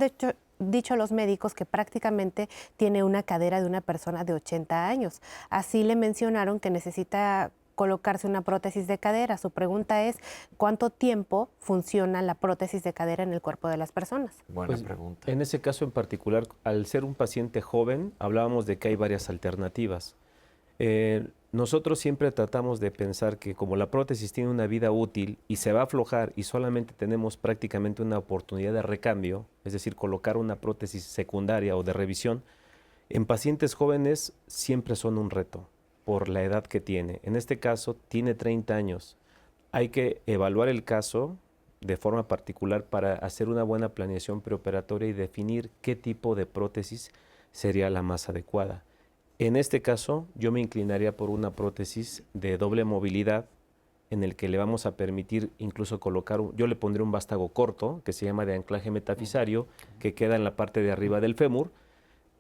dicho a los médicos que prácticamente tiene una cadera de una persona de 80 años. Así le mencionaron que necesita colocarse una prótesis de cadera. Su pregunta es, ¿cuánto tiempo funciona la prótesis de cadera en el cuerpo de las personas? Buena pregunta. En ese caso en particular, al ser un paciente joven, hablábamos de que hay varias alternativas. Nosotros siempre tratamos de pensar que como la prótesis tiene una vida útil y se va a aflojar y solamente tenemos prácticamente una oportunidad de recambio, es decir, colocar una prótesis secundaria o de revisión, en pacientes jóvenes siempre son un reto por la edad que tiene. En este caso tiene 30 años. Hay que evaluar el caso de forma particular para hacer una buena planeación preoperatoria y definir qué tipo de prótesis sería la más adecuada. En este caso, yo me inclinaría por una prótesis de doble movilidad en el que le vamos a permitir incluso colocar, yo le pondré un vástago corto, que se llama de anclaje metafisario, que queda en la parte de arriba del fémur,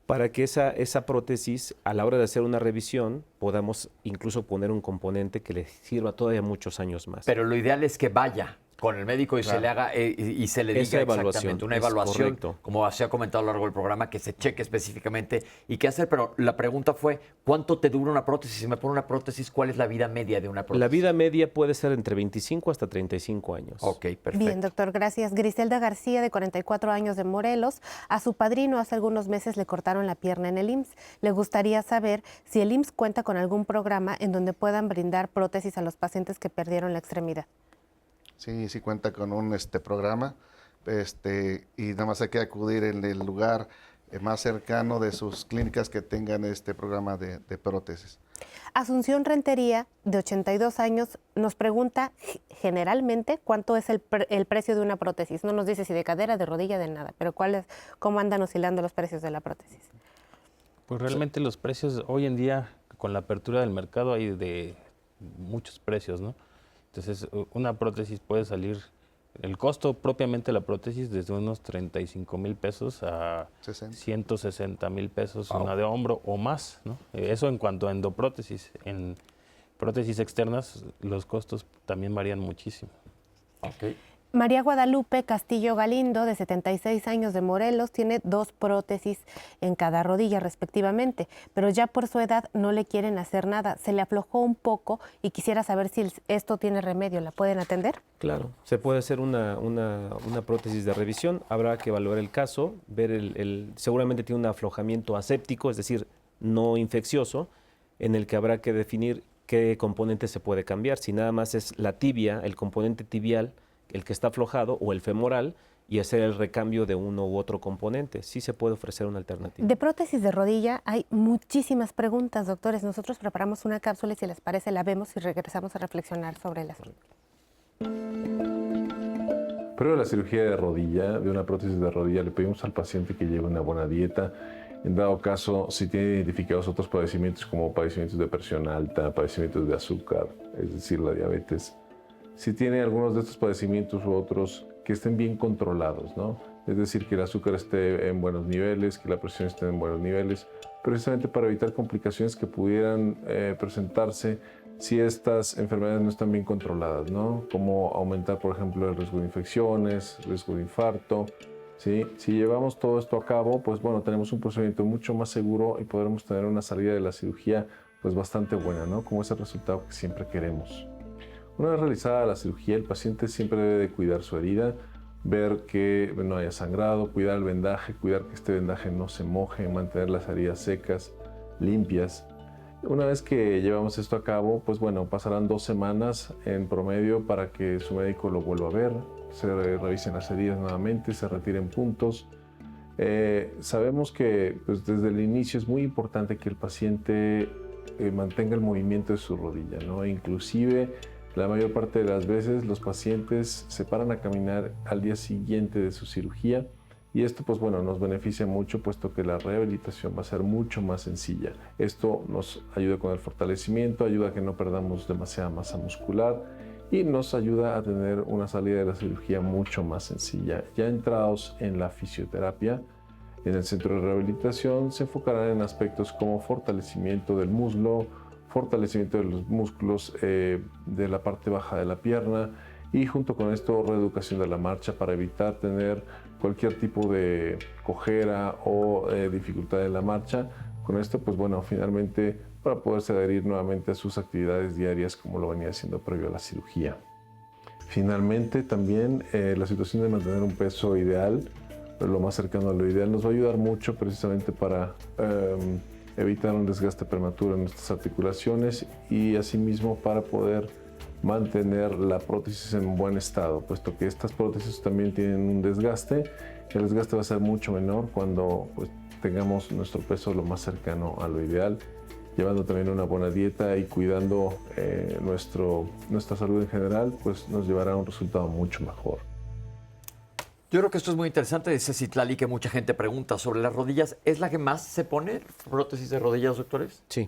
para que esa prótesis, a la hora de hacer una revisión, podamos incluso poner un componente que le sirva todavía muchos años más. Pero lo ideal es que vaya con el médico y se le haga y se le Esa diga evaluación, exactamente una es evaluación, correcto. como se ha comentado a lo largo del programa, que se cheque específicamente y qué hacer. Pero la pregunta fue, ¿cuánto te dura una prótesis? Si me pone una prótesis, ¿cuál es la vida media de una prótesis? La vida media puede ser entre 25 hasta 35 años. Ok, perfecto. Bien, doctor, gracias. Griselda García, de 44 años, de Morelos. A su padrino hace algunos meses le cortaron la pierna en el IMSS. Le gustaría saber si el IMSS cuenta con algún programa en donde puedan brindar prótesis a los pacientes que perdieron la extremidad. Sí, sí cuenta con un programa, y nada más hay que acudir en el lugar más cercano de sus clínicas que tengan este programa de prótesis. Asunción Rentería, de 82 años, nos pregunta generalmente cuánto es el precio de una prótesis. No nos dice si de cadera, de rodilla, de nada, pero cómo andan oscilando los precios de la prótesis. Pues realmente los precios hoy en día, con la apertura del mercado, hay de muchos precios, ¿no? Entonces, una prótesis puede salir, el costo propiamente de la prótesis, desde unos 35,000 pesos a 160,000 pesos, una de hombro o más, ¿no? Eso en cuanto a endoprótesis. En prótesis externas, los costos también varían muchísimo. Ok. María Guadalupe Castillo Galindo, de 76 años, de Morelos, tiene 2 prótesis en cada rodilla respectivamente, pero ya por su edad no le quieren hacer nada. Se le aflojó un poco y quisiera saber si esto tiene remedio. ¿La pueden atender? Claro, se puede hacer una prótesis de revisión. Habrá que evaluar el caso, ver seguramente tiene un aflojamiento aséptico, es decir, no infeccioso, en el que habrá que definir qué componente se puede cambiar. Si nada más es la tibia, el componente tibial, el que está aflojado, o el femoral, y hacer el recambio de uno u otro componente. Sí se puede ofrecer una alternativa. De prótesis de rodilla hay muchísimas preguntas, doctores. Nosotros preparamos una cápsula y si les parece la vemos y regresamos a reflexionar sobre el asunto. Previo a la cirugía de rodilla, de una prótesis de rodilla, le pedimos al paciente que lleve una buena dieta. En dado caso, si tiene identificados otros padecimientos como padecimientos de presión alta, padecimientos de azúcar, es decir, la diabetes, si tiene algunos de estos padecimientos u otros, que estén bien controlados, ¿no? Es decir, que el azúcar esté en buenos niveles, que la presión esté en buenos niveles, precisamente para evitar complicaciones que pudieran presentarse si estas enfermedades no están bien controladas, ¿no? Como aumentar, por ejemplo, el riesgo de infecciones, riesgo de infarto, ¿sí? Si llevamos todo esto a cabo, pues bueno, tenemos un procedimiento mucho más seguro y podremos tener una salida de la cirugía pues bastante buena, ¿no? Como es el resultado que siempre queremos. Una vez realizada la cirugía, el paciente siempre debe de cuidar su herida, ver que no haya sangrado, cuidar el vendaje, cuidar que este vendaje no se moje, mantener las heridas secas, limpias. Una vez que llevamos esto a cabo, pues bueno, pasarán 2 semanas en promedio para que su médico lo vuelva a ver, se revisen las heridas nuevamente, se retiren puntos. Sabemos que pues, desde el inicio es muy importante que el paciente mantenga el movimiento de su rodilla, ¿no? Inclusive, la mayor parte de las veces los pacientes se paran a caminar al día siguiente de su cirugía y esto pues bueno nos beneficia mucho puesto que la rehabilitación va a ser mucho más sencilla. Esto nos ayuda con el fortalecimiento, ayuda a que no perdamos demasiada masa muscular y nos ayuda a tener una salida de la cirugía mucho más sencilla. Ya entrados en la fisioterapia, en el centro de rehabilitación se enfocarán en aspectos como fortalecimiento del muslo, fortalecimiento de los músculos de la parte baja de la pierna y junto con esto reeducación de la marcha para evitar tener cualquier tipo de cojera o dificultad en la marcha. Con esto pues bueno, finalmente para poderse adherir nuevamente a sus actividades diarias como lo venía haciendo previo a la cirugía. Finalmente también la situación de mantener un peso ideal, lo más cercano a lo ideal, nos va a ayudar mucho precisamente para evitar un desgaste prematuro en nuestras articulaciones y asimismo para poder mantener la prótesis en buen estado, puesto que estas prótesis también tienen un desgaste. El desgaste va a ser mucho menor cuando pues, tengamos nuestro peso lo más cercano a lo ideal, llevando también una buena dieta y cuidando nuestra salud en general, pues nos llevará a un resultado mucho mejor. Yo creo que esto es muy interesante, dice Citlali, que mucha gente pregunta sobre las rodillas. ¿Es la que más se pone, prótesis de rodillas, doctores? Sí.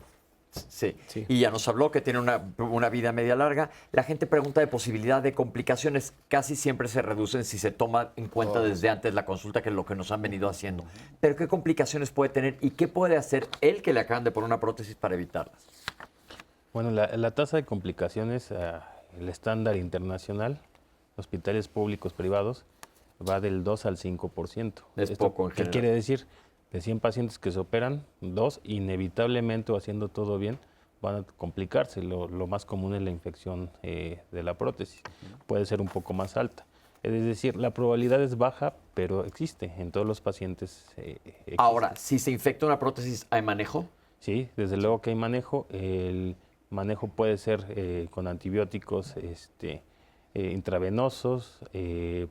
Sí. Sí. Y ya nos habló que tiene una vida media larga. La gente pregunta de posibilidad de complicaciones. Casi siempre se reducen si se toma en cuenta desde antes la consulta, que es lo que nos han venido haciendo. Pero ¿qué complicaciones puede tener y qué puede hacer el que le acaban de poner una prótesis para evitarlas? Bueno, la tasa de complicaciones, el estándar internacional, hospitales públicos privados, va del 2 al 5%. Es poco en ¿Qué general. quiere decir? De 100 pacientes que se operan, 2 inevitablemente o haciendo todo bien van a complicarse. Lo más común es la infección de la prótesis. Puede ser un poco más alta. Es decir, la probabilidad es baja, pero existe en todos los pacientes. Existe. Ahora, si se infecta una prótesis, ¿hay manejo? Sí, desde luego que hay manejo. El manejo puede ser con antibióticos intravenosos,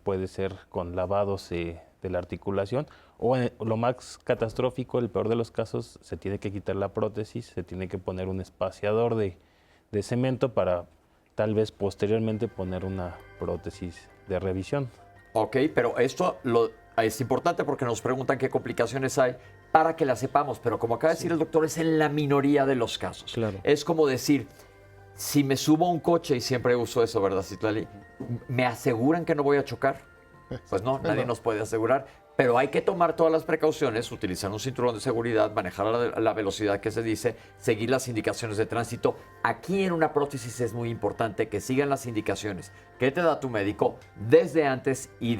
puede ser con lavados de la articulación, o lo más catastrófico, el peor de los casos, se tiene que quitar la prótesis, se tiene que poner un espaciador de cemento para tal vez posteriormente poner una prótesis de revisión. Ok, pero esto es importante porque nos preguntan qué complicaciones hay para que las sepamos, pero como acaba de decir el doctor, es en la minoría de los casos. Claro. Es como decir, si me subo a un coche, y siempre uso eso, ¿verdad, Citlali? ¿Me aseguran que no voy a chocar? Pues no, nadie nos puede asegurar, pero hay que tomar todas las precauciones, utilizar un cinturón de seguridad, manejar la velocidad que se dice, seguir las indicaciones de tránsito. Aquí en una prótesis es muy importante que sigan las indicaciones que te da tu médico desde antes y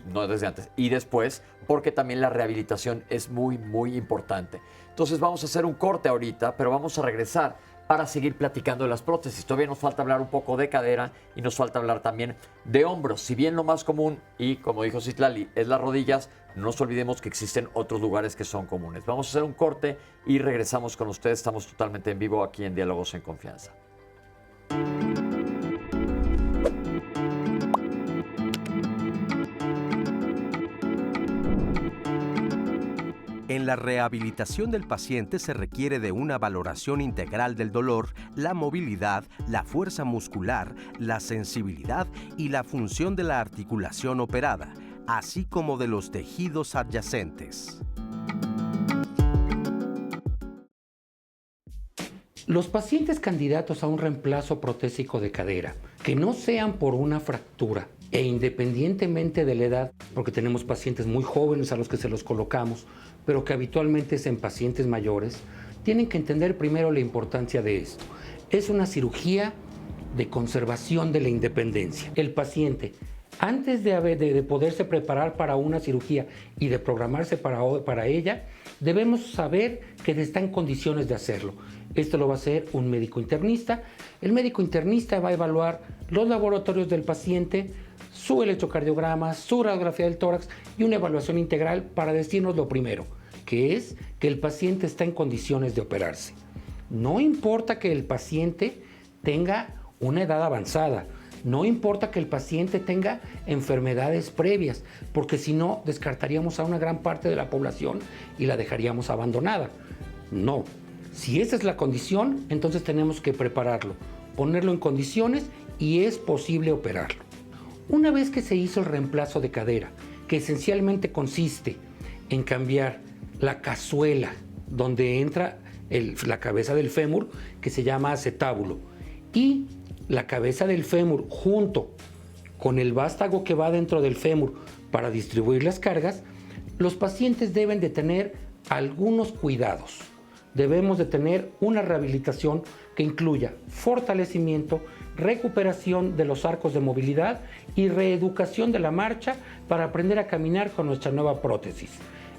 no desde antes y después, porque también la rehabilitación es muy, muy importante. Entonces vamos a hacer un corte ahorita, pero vamos a regresar para seguir platicando de las prótesis. Todavía nos falta hablar un poco de cadera y nos falta hablar también de hombros. Si bien lo más común, y como dijo Citlali, es las rodillas, no nos olvidemos que existen otros lugares que son comunes. Vamos a hacer un corte y regresamos con ustedes. Estamos totalmente en vivo aquí en Diálogos en Confianza. En la rehabilitación del paciente se requiere de una valoración integral del dolor, la movilidad, la fuerza muscular, la sensibilidad y la función de la articulación operada, así como de los tejidos adyacentes. Los pacientes candidatos a un reemplazo protésico de cadera, que no sean por una fractura e independientemente de la edad, porque tenemos pacientes muy jóvenes a los que se los colocamos, pero que habitualmente es en pacientes mayores, tienen que entender primero la importancia de esto. Es una cirugía de conservación de la independencia. El paciente, antes de poderse preparar para una cirugía y de programarse para ella, debemos saber que está en condiciones de hacerlo. Esto lo va a hacer un médico internista. El médico internista va a evaluar los laboratorios del paciente, su electrocardiograma, su radiografía del tórax y una evaluación integral para decirnos lo primero, que es que el paciente está en condiciones de operarse. No importa que el paciente tenga una edad avanzada, no importa que el paciente tenga enfermedades previas, porque si no, descartaríamos a una gran parte de la población y la dejaríamos abandonada. No, si esa es la condición, entonces tenemos que prepararlo, ponerlo en condiciones y es posible operarlo. Una vez que se hizo el reemplazo de cadera, que esencialmente consiste en cambiar la cazuela donde entra la cabeza del fémur, que se llama acetábulo, y la cabeza del fémur junto con el vástago que va dentro del fémur para distribuir las cargas, los pacientes deben de tener algunos cuidados. Debemos de tener una rehabilitación que incluya fortalecimiento, recuperación de los arcos de movilidad y reeducación de la marcha para aprender a caminar con nuestra nueva prótesis.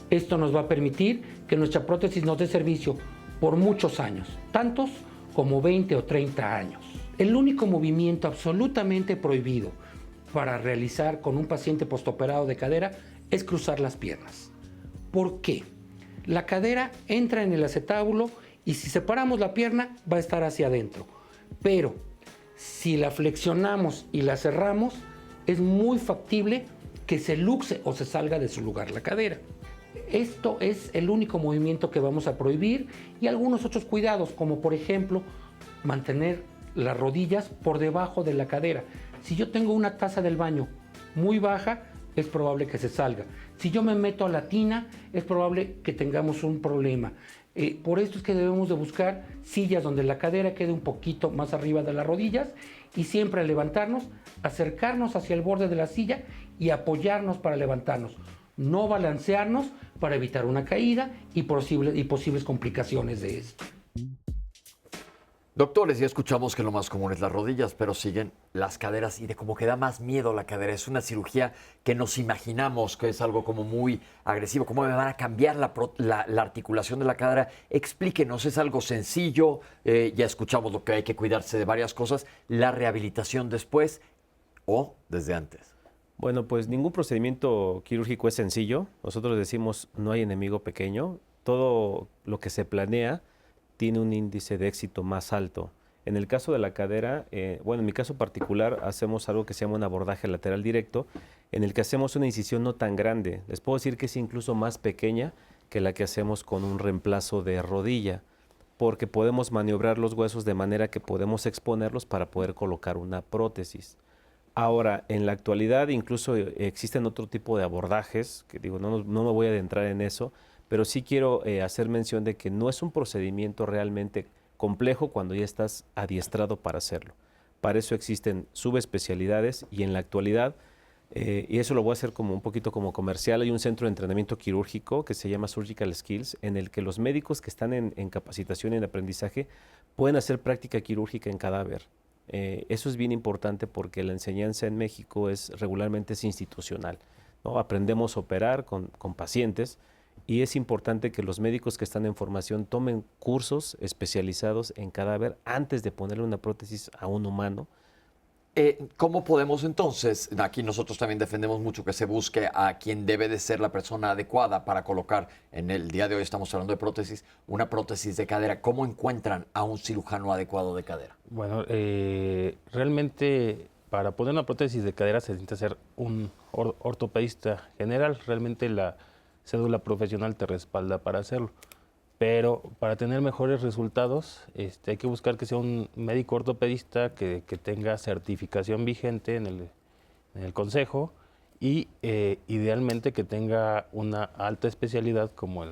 Esto nos va a permitir que nuestra prótesis nos dé servicio por muchos años, tantos como 20 o 30 años. El único movimiento absolutamente prohibido para realizar con un paciente postoperado de cadera es cruzar las piernas. ¿Por qué? La cadera entra en el acetábulo y si separamos la pierna va a estar hacia adentro. Pero si la flexionamos y la cerramos, es muy factible que se luxe o se salga de su lugar la cadera. Esto es el único movimiento que vamos a prohibir y algunos otros cuidados, como por ejemplo mantener las rodillas por debajo de la cadera. Si yo tengo una taza del baño muy baja, es probable que se salga. Si yo me meto a la tina, es probable que tengamos un problema. Por esto es que debemos de buscar sillas donde la cadera quede un poquito más arriba de las rodillas y siempre levantarnos, acercarnos hacia el borde de la silla y apoyarnos para levantarnos. No balancearnos para evitar una caída y posibles complicaciones de esto. Doctores, ya escuchamos que lo más común es las rodillas, pero siguen las caderas y de como que da más miedo la cadera. Es una cirugía que nos imaginamos que es algo como muy agresivo. ¿Cómo me van a cambiar la articulación de la cadera? Explíquenos, ¿es algo sencillo? Ya escuchamos lo que hay que cuidarse de varias cosas. ¿La rehabilitación después o desde antes? Bueno, pues ningún procedimiento quirúrgico es sencillo. Nosotros decimos no hay enemigo pequeño. Todo lo que se planea tiene un índice de éxito más alto. En el caso de la cadera, bueno, en mi caso particular, hacemos algo que se llama un abordaje lateral directo, en el que hacemos una incisión no tan grande. Les puedo decir que es incluso más pequeña que la que hacemos con un reemplazo de rodilla, porque podemos maniobrar los huesos de manera que podemos exponerlos para poder colocar una prótesis. Ahora, en la actualidad incluso existen otro tipo de abordajes, que digo, no me voy a adentrar en eso, pero sí quiero hacer mención de que no es un procedimiento realmente complejo cuando ya estás adiestrado para hacerlo. Para eso existen subespecialidades y en la actualidad, y eso lo voy a hacer como un poquito como comercial, hay un centro de entrenamiento quirúrgico que se llama Surgical Skills, en el que los médicos que están en capacitación y en aprendizaje pueden hacer práctica quirúrgica en cadáver. Eso es bien importante porque la enseñanza en México regularmente es institucional, ¿no? Aprendemos a operar con pacientes y es importante que los médicos que están en formación tomen cursos especializados en cadáver antes de ponerle una prótesis a un humano. ¿Cómo podemos entonces, aquí nosotros también defendemos mucho que se busque a quien debe de ser la persona adecuada para colocar, en el día de hoy estamos hablando de prótesis, una prótesis de cadera? ¿Cómo encuentran a un cirujano adecuado de cadera? Bueno, realmente para poner una prótesis de cadera se necesita ser un ortopedista general. Realmente la cédula profesional te respalda para hacerlo. Pero para tener mejores resultados hay que buscar que sea un médico ortopedista que tenga certificación vigente en el consejo y idealmente que tenga una alta especialidad como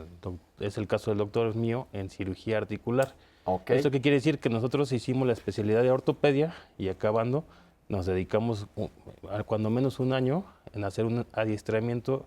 es el caso del doctor mío en cirugía articular. Okay. ¿Esto qué quiere decir? Que nosotros hicimos la especialidad de ortopedia y acabando nos dedicamos cuando menos un año en hacer un adiestramiento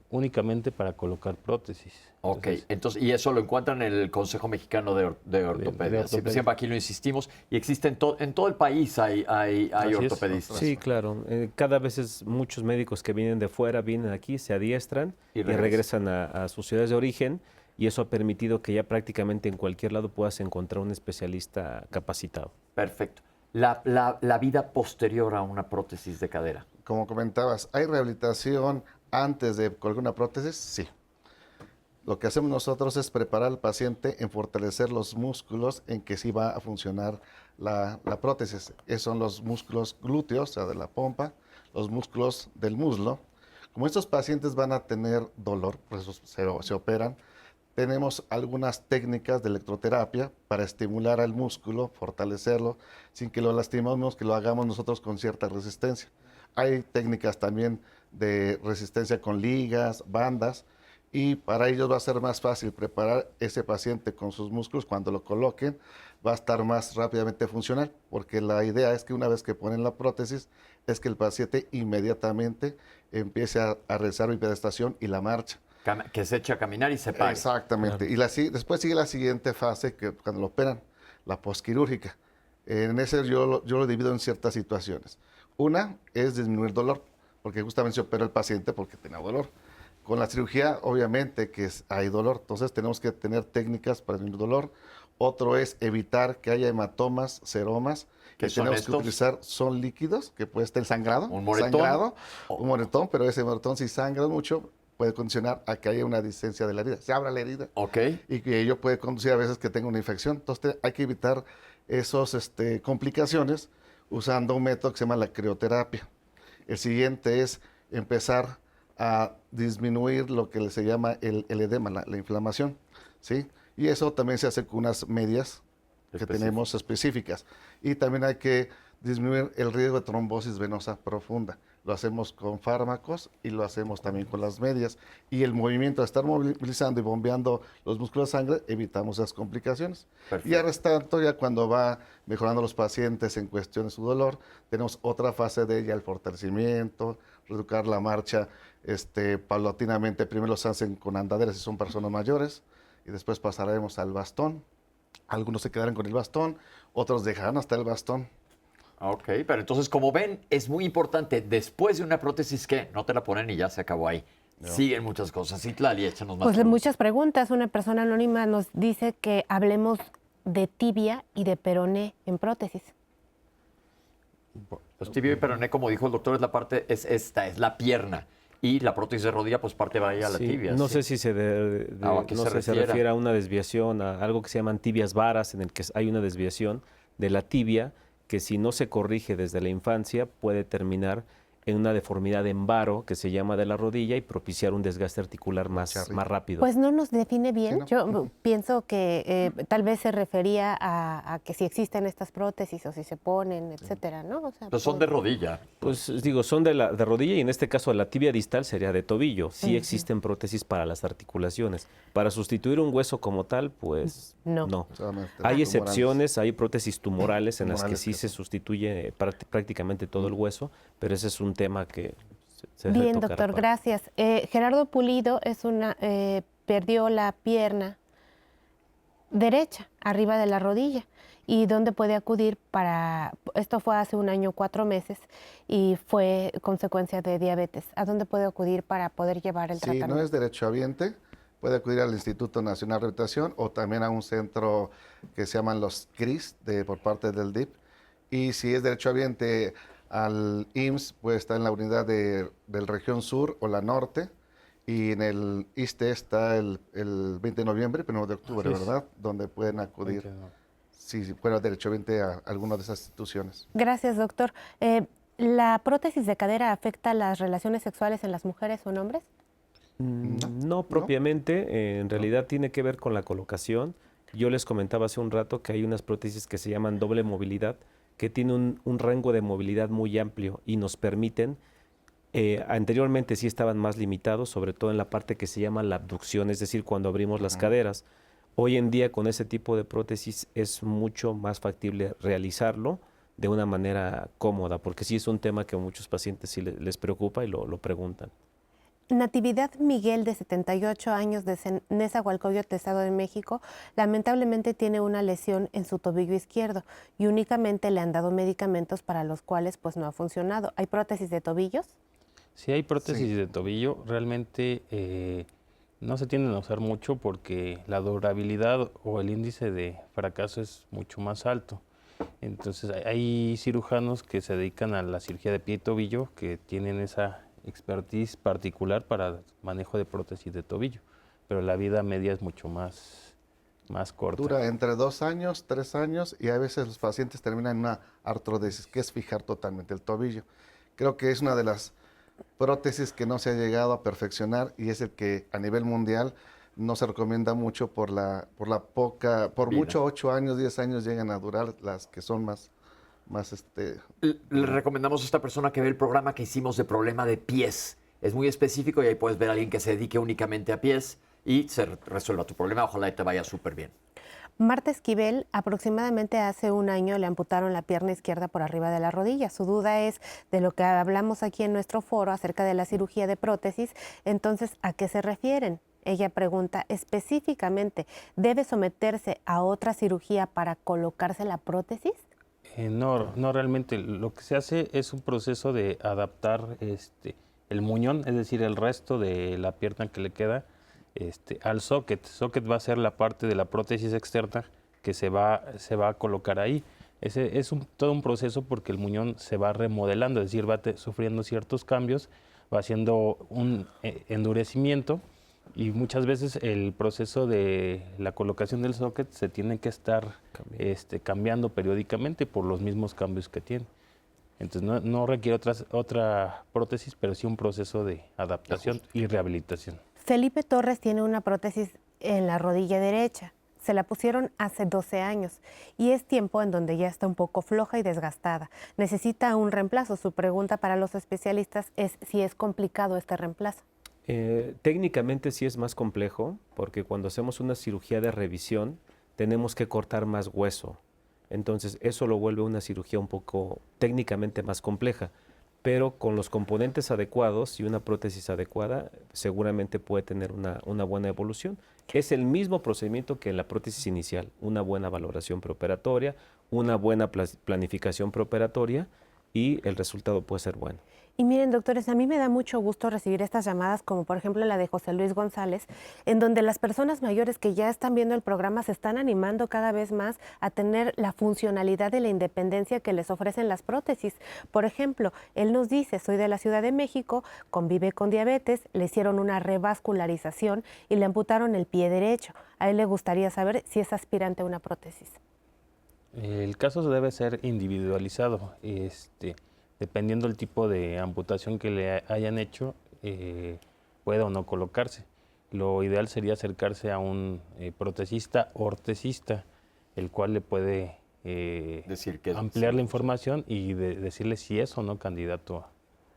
únicamente para colocar prótesis. Ok, entonces, y eso lo encuentran en el Consejo Mexicano de Ortopedia. Siempre aquí lo insistimos. Y existe en todo el país hay ortopedistas. Sí, claro. Cada vez muchos médicos que vienen de fuera vienen aquí, se adiestran y regresan a sus ciudades de origen. Y eso ha permitido que ya prácticamente en cualquier lado puedas encontrar un especialista capacitado. Perfecto. La vida posterior a una prótesis de cadera. Como comentabas, ¿hay rehabilitación antes de colocar una prótesis? Sí. Lo que hacemos nosotros es preparar al paciente en fortalecer los músculos en que sí va a funcionar la prótesis. Esos son los músculos glúteos, o sea, de la pompa, los músculos del muslo. Como estos pacientes van a tener dolor, por eso se operan, tenemos algunas técnicas de electroterapia para estimular al músculo, fortalecerlo, sin que lo lastimemos, que lo hagamos nosotros con cierta resistencia. Hay técnicas también de resistencia con ligas, bandas, y para ellos va a ser más fácil preparar ese paciente con sus músculos. Cuando lo coloquen va a estar más rápidamente funcional, porque la idea es que una vez que ponen la prótesis, es que el paciente inmediatamente empiece a realizar la hiperestación y la marcha. Que se eche a caminar y se pare. Exactamente. Claro. Y después sigue la siguiente fase, que cuando lo operan, la posquirúrgica. En ese yo lo divido en ciertas situaciones. Una es disminuir dolor, porque justamente se operó el paciente porque tenía dolor. Con la cirugía, obviamente que hay dolor, entonces tenemos que tener técnicas para disminuir dolor. Otro es evitar que haya hematomas, seromas. ¿Qué son tenemos estos? Que utilizar, son líquidos, que puede estar sangrado. Un moretón. Un moretón, pero ese moretón si sangra mucho puede condicionar a que haya una discencia de la herida. Se abra la herida. Ok. Y que ello puede conducir a veces que tenga una infección. Entonces hay que evitar esas complicaciones usando un método que se llama la crioterapia. El siguiente es empezar a disminuir lo que se llama el edema, la inflamación, ¿sí? Y eso también se hace con unas medias que tenemos específicas. Y también hay que disminuir el riesgo de trombosis venosa profunda. lo hacemos con fármacos y lo hacemos también con las medias. Y el movimiento de estar movilizando y bombeando los músculos de sangre, evitamos esas complicaciones. Perfecto. Y al restanto, ya cuando va mejorando los pacientes en cuestión de su dolor, tenemos otra fase de ella, el fortalecimiento, reeducar la marcha paulatinamente. Primero los hacen con andaderas si son personas mayores y después pasaremos al bastón. Algunos se quedarán con el bastón, otros dejarán hasta el bastón. Ok, pero entonces, como ven, es muy importante, después de una prótesis, ¿qué? No te la ponen y ya se acabó ahí. No. Siguen muchas cosas. Itlali, échanos más. Pues muchas preguntas. Una persona anónima nos dice que hablemos de tibia y de peroné en prótesis. Pues tibia y peroné, como dijo el doctor, es la pierna. Y la prótesis de rodilla, pues parte va ahí a la tibia. No sé si se refiere a una desviación, a algo que se llaman tibias varas, en el que hay una desviación de la tibia, que si no se corrige desde la infancia puede terminar en una deformidad en varo que se llama de la rodilla y propiciar un desgaste articular más rápido. Pues no nos define bien. Sí, ¿no? Yo pienso que tal vez se refería a que si existen estas prótesis o si se ponen, etcétera, ¿no? O sea, pues son de rodilla. Pues digo, son de rodilla y en este caso la tibia distal sería de tobillo. Sí existen prótesis para las articulaciones. Para sustituir un hueso como tal, pues no. Hay excepciones, hay prótesis tumorales en las que sí se sustituye prácticamente todo el hueso, pero ese es un tema que se debe Bien, tocar doctor, aparte. gracias. Gerardo Pulido perdió la pierna derecha, arriba de la rodilla. ¿Y dónde puede acudir para...? Esto fue hace 1 año, 4 meses, y fue consecuencia de diabetes. ¿A dónde puede acudir para poder llevar el tratamiento? Si no es derechohabiente, puede acudir al Instituto Nacional de Rehabilitación o también a un centro que se llaman los CRIS por parte del DIP. Y si es derechohabiente al IMSS, puede estar en la unidad del región sur o la norte. Y en el ISSSTE está el 20 de noviembre, 1 de octubre, ¿verdad? Donde pueden acudir si fuera derechohabiente a alguna de esas instituciones. Gracias, doctor. ¿La prótesis de cadera afecta las relaciones sexuales en las mujeres o en hombres? No propiamente, en realidad tiene que ver con la colocación. Yo les comentaba hace un rato que hay unas prótesis que se llaman doble movilidad, que tienen un rango de movilidad muy amplio y nos permiten, anteriormente sí estaban más limitados, sobre todo en la parte que se llama la abducción, es decir, cuando abrimos las caderas. Hoy en día con ese tipo de prótesis es mucho más factible realizarlo de una manera cómoda, porque sí es un tema que a muchos pacientes sí les preocupa y lo preguntan. Natividad Miguel, de 78 años, de Nezahualcóyotl, Estado de México, lamentablemente tiene una lesión en su tobillo izquierdo y únicamente le han dado medicamentos para los cuales pues no ha funcionado. ¿Hay prótesis de tobillos? Sí, hay prótesis de tobillo. Realmente no se tienden a usar mucho porque la durabilidad o el índice de fracaso es mucho más alto. Entonces hay cirujanos que se dedican a la cirugía de pie y tobillo que tienen esa expertise particular para manejo de prótesis de tobillo, pero la vida media es mucho más corta. Dura entre 2 años, 3 años y a veces los pacientes terminan en una artrodesis, que es fijar totalmente el tobillo. Creo que es una de las prótesis que no se ha llegado a perfeccionar y es el que a nivel mundial no se recomienda mucho por mucho 8 años, 10 años llegan a durar las que son más. Le recomendamos a esta persona que ve el programa que hicimos de problema de pies. Es muy específico y ahí puedes ver a alguien que se dedique únicamente a pies y se resuelva tu problema. Ojalá y te vaya súper bien. Marta Esquivel, aproximadamente hace 1 año le amputaron la pierna izquierda por arriba de la rodilla. Su duda es de lo que hablamos aquí en nuestro foro acerca de la cirugía de prótesis. Entonces, ¿a qué se refieren? Ella pregunta específicamente, ¿debe someterse a otra cirugía para colocarse la prótesis? No realmente. Lo que se hace es un proceso de adaptar el muñón, es decir, el resto de la pierna que le queda al socket. Socket va a ser la parte de la prótesis externa que se va a colocar ahí. Ese es todo un proceso porque el muñón se va remodelando, es decir, va sufriendo ciertos cambios, va haciendo un endurecimiento. Y muchas veces el proceso de la colocación del socket se tiene que estar cambiando periódicamente por los mismos cambios que tiene. Entonces no requiere otra prótesis, pero sí un proceso de adaptación y rehabilitación. Felipe Torres tiene una prótesis en la rodilla derecha. Se la pusieron hace 12 años y es tiempo en donde ya está un poco floja y desgastada. Necesita un reemplazo. Su pregunta para los especialistas es si es complicado este reemplazo. Técnicamente sí es más complejo porque cuando hacemos una cirugía de revisión tenemos que cortar más hueso. Entonces eso lo vuelve una cirugía un poco técnicamente más compleja, pero con los componentes adecuados y una prótesis adecuada seguramente puede tener una buena evolución. Es el mismo procedimiento que en la prótesis inicial, una buena valoración preoperatoria, una buena planificación preoperatoria y el resultado puede ser bueno. Y miren, doctores, a mí me da mucho gusto recibir estas llamadas, como por ejemplo la de José Luis González, en donde las personas mayores que ya están viendo el programa se están animando cada vez más a tener la funcionalidad y la independencia que les ofrecen las prótesis. Por ejemplo, él nos dice, soy de la Ciudad de México, convive con diabetes, le hicieron una revascularización y le amputaron el pie derecho. A él le gustaría saber si es aspirante a una prótesis. El caso debe ser individualizado. Dependiendo del tipo de amputación que le hayan hecho, puede o no colocarse. Lo ideal sería acercarse a un protesista ortesista, el cual le puede ampliar la información y decirle si es o no candidato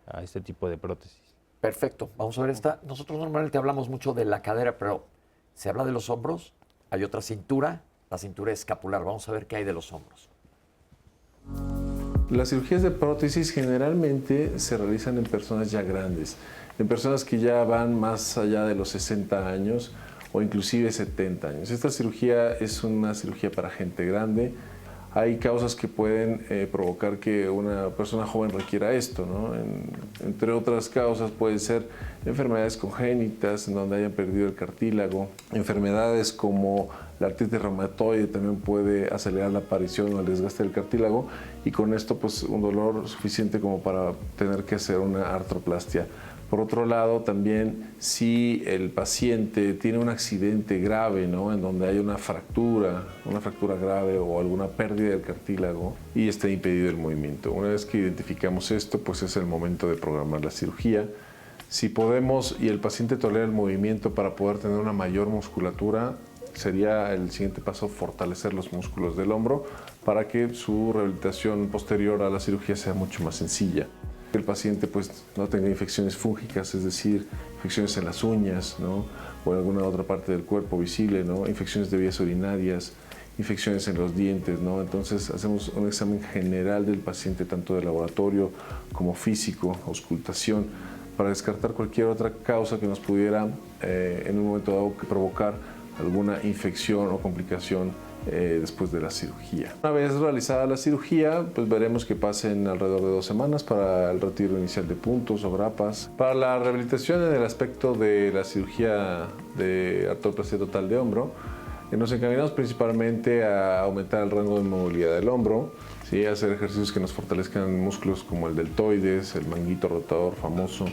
a este tipo de prótesis. Perfecto, vamos a ver esta. Nosotros normalmente hablamos mucho de la cadera, pero se habla de los hombros, hay otra cintura, la cintura escapular. Vamos a ver qué hay de los hombros. Las cirugías de prótesis generalmente se realizan en personas ya grandes, en personas que ya van más allá de los 60 años o inclusive 70 años. Esta cirugía es una cirugía para gente grande. Hay causas que pueden provocar que una persona joven requiera esto, ¿no? Entre otras causas pueden ser enfermedades congénitas en donde hayan perdido el cartílago, enfermedades como la artritis reumatoide también puede acelerar la aparición o el desgaste del cartílago y con esto pues un dolor suficiente como para tener que hacer una artroplastia. Por otro lado, también si el paciente tiene un accidente grave, ¿no? En donde hay una fractura grave o alguna pérdida del cartílago y esté impedido el movimiento. Una vez que identificamos esto, pues es el momento de programar la cirugía. Si podemos y el paciente tolera el movimiento para poder tener una mayor musculatura, sería el siguiente paso fortalecer los músculos del hombro para que su rehabilitación posterior a la cirugía sea mucho más sencilla. El paciente pues no tenga infecciones fúngicas, es decir, infecciones en las uñas, ¿no? O en alguna otra parte del cuerpo visible, ¿no? Infecciones de vías urinarias, infecciones en los dientes, ¿no? Entonces hacemos un examen general del paciente, tanto de laboratorio como físico, auscultación, para descartar cualquier otra causa que nos pudiera en un momento dado provocar alguna infección o complicación después de la cirugía. Una vez realizada la cirugía, pues veremos que pasen alrededor de 2 semanas para el retiro inicial de puntos o grapas. Para la rehabilitación en el aspecto de la cirugía de artroplastia total de hombro, nos encaminamos principalmente a aumentar el rango de movilidad del hombro, ¿sí? Hacer ejercicios que nos fortalezcan músculos como el deltoides, el manguito rotador famoso,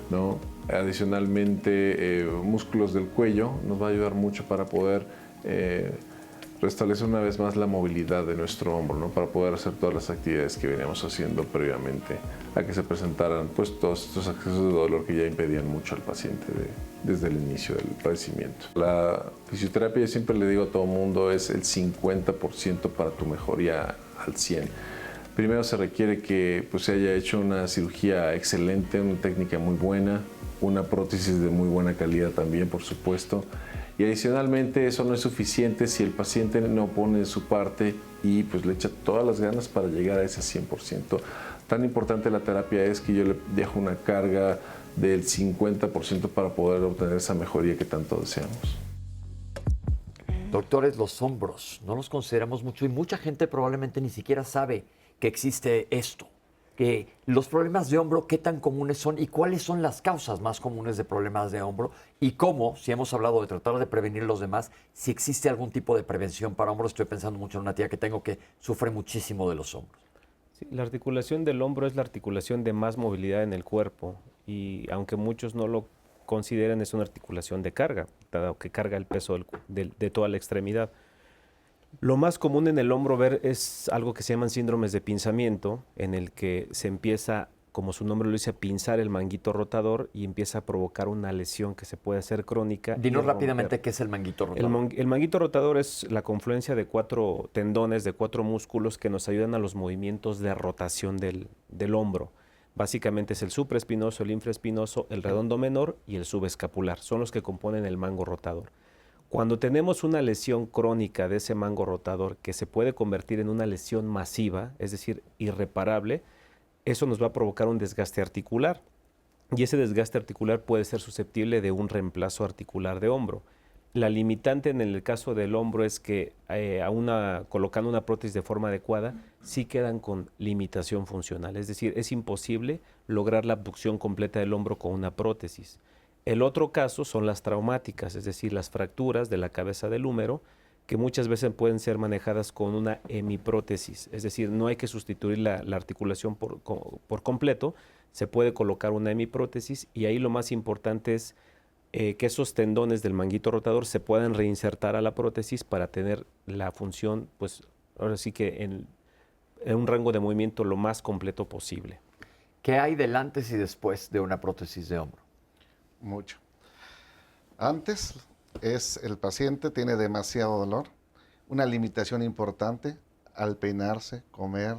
¿no? Adicionalmente, músculos del cuello nos va a ayudar mucho para poder restablecer una vez más la movilidad de nuestro hombro, ¿no? Para poder hacer todas las actividades que veníamos haciendo previamente a que se presentaran pues, todos estos accesos de dolor que ya impedían mucho al paciente desde el inicio del padecimiento. La fisioterapia, yo siempre le digo a todo el mundo, es el 50% para tu mejoría al 100%. Primero se requiere que pues, se haya hecho una cirugía excelente, una técnica muy buena, una prótesis de muy buena calidad también, por supuesto. Y adicionalmente eso no es suficiente si el paciente no pone su parte y pues le echa todas las ganas para llegar a ese 100%. Tan importante la terapia es que yo le dejo una carga del 50% para poder obtener esa mejoría que tanto deseamos. Doctores, los hombros no los consideramos mucho y mucha gente probablemente ni siquiera sabe que existe esto. Que los problemas de hombro, ¿qué tan comunes son y cuáles son las causas más comunes de problemas de hombro? Y cómo, si hemos hablado de tratar de prevenir los demás, si existe algún tipo de prevención para hombros. Estoy pensando mucho en una tía que tengo que sufre muchísimo de los hombros. Sí, la articulación del hombro es la articulación de más movilidad en el cuerpo y aunque muchos no lo consideren, es una articulación de carga, dado que carga el peso de toda la extremidad. Lo más común en el hombro ver es algo que se llaman síndromes de pinzamiento, en el que se empieza como su nombre lo dice, a pinzar el manguito rotador y empieza a provocar una lesión que se puede hacer crónica. Dinos rápidamente qué es el manguito rotador. El manguito rotador es la confluencia de 4 tendones, de 4 músculos que nos ayudan a los movimientos de rotación del hombro. Básicamente es el supraespinoso, el infraespinoso, el redondo menor y el subescapular. Son los que componen el mango rotador. Cuando tenemos una lesión crónica de ese mango rotador que se puede convertir en una lesión masiva, es decir, irreparable, eso nos va a provocar un desgaste articular. Y ese desgaste articular puede ser susceptible de un reemplazo articular de hombro. La limitante en el caso del hombro es que colocando una prótesis de forma adecuada, sí quedan con limitación funcional. Es decir, es imposible lograr la abducción completa del hombro con una prótesis. El otro caso son las traumáticas, es decir, las fracturas de la cabeza del húmero, que muchas veces pueden ser manejadas con una hemiprótesis. Es decir, no hay que sustituir la articulación por completo, se puede colocar una hemiprótesis y ahí lo más importante es que esos tendones del manguito rotador se puedan reinsertar a la prótesis para tener la función, pues ahora sí que en un rango de movimiento lo más completo posible. ¿Qué hay del antes y después de una prótesis de hombro? Mucho. Antes el paciente tiene demasiado dolor, una limitación importante al peinarse, comer,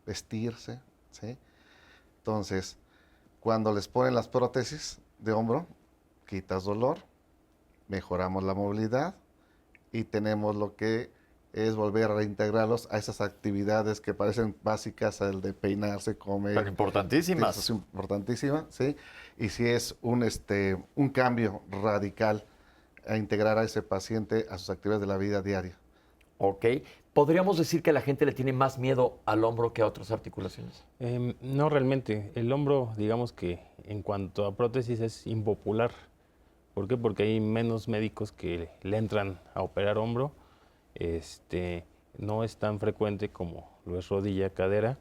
vestirse, ¿sí? Entonces, cuando les ponen las prótesis de hombro, quitas dolor, mejoramos la movilidad y tenemos lo que es volver a reintegrarlos a esas actividades que parecen básicas, el de peinarse, comer. Pero importantísimas. Eso es importantísima, ¿sí? Y si es un cambio radical a integrar a ese paciente a sus actividades de la vida diaria. Ok. ¿Podríamos decir que la gente le tiene más miedo al hombro que a otras articulaciones? No realmente. El hombro, digamos que en cuanto a prótesis es impopular. ¿Por qué? Porque hay menos médicos que le entran a operar hombro. No es tan frecuente como lo es rodilla, cadera,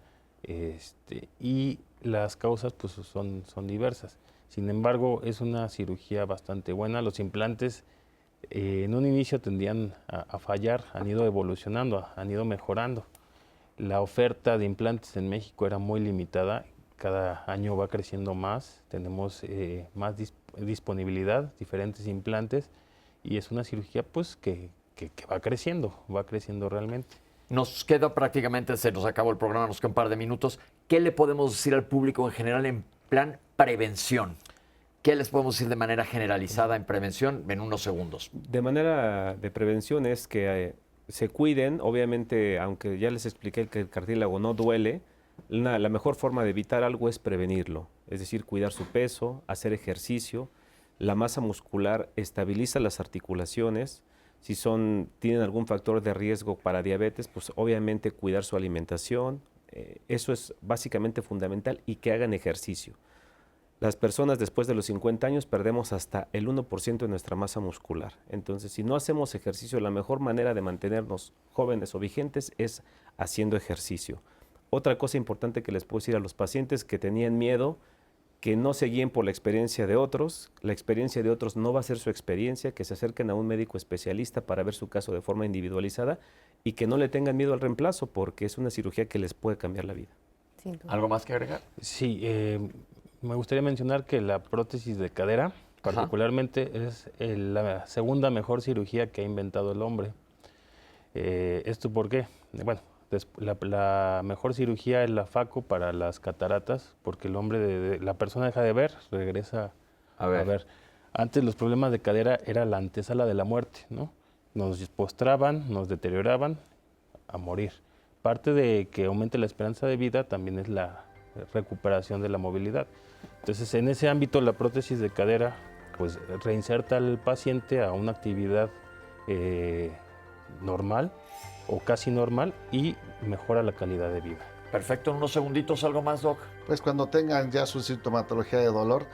y las causas pues son diversas. Sin embargo, es una cirugía bastante buena. Los implantes en un inicio tendían a fallar, han ido evolucionando, han ido mejorando. La oferta de implantes en México era muy limitada, cada año va creciendo más, tenemos más disponibilidad, diferentes implantes, y es una cirugía pues que va creciendo realmente. Nos queda prácticamente, se nos acabó el programa, nos queda un par de minutos. ¿Qué le podemos decir al público en general en plan prevención? ¿Qué les podemos decir de manera generalizada en prevención en unos segundos? De manera de prevención es que se cuiden, obviamente, aunque ya les expliqué que el cartílago no duele, la mejor forma de evitar algo es prevenirlo, es decir, cuidar su peso, hacer ejercicio. La masa muscular estabiliza las articulaciones. Si tienen algún factor de riesgo para diabetes, pues obviamente cuidar su alimentación, eso es básicamente fundamental, y que hagan ejercicio. Las personas después de los 50 años perdemos hasta el 1% de nuestra masa muscular. Entonces, si no hacemos ejercicio, la mejor manera de mantenernos jóvenes o vigentes es haciendo ejercicio. Otra cosa importante que les puedo decir a los pacientes que tenían miedo, que no se guíen por la experiencia de otros. La experiencia de otros no va a ser su experiencia, que se acerquen a un médico especialista para ver su caso de forma individualizada y que no le tengan miedo al reemplazo, porque es una cirugía que les puede cambiar la vida. ¿Algo más que agregar? Sí, me gustaría mencionar que la prótesis de cadera, particularmente, es la segunda mejor cirugía que ha inventado el hombre. ¿Esto por qué? Bueno, la mejor cirugía es la FACO para las cataratas, porque el hombre, la persona deja de ver, regresa a ver. Antes los problemas de cadera era la antesala de la muerte, ¿no? Nos postraban, nos deterioraban a morir. Parte de que aumente la esperanza de vida también es la recuperación de la movilidad. Entonces, en ese ámbito, la prótesis de cadera pues reinserta al paciente a una actividad normal o casi normal y mejora la calidad de vida. Perfecto, en unos segunditos, ¿algo más, Doc? Pues cuando tengan ya su sintomatología de dolor,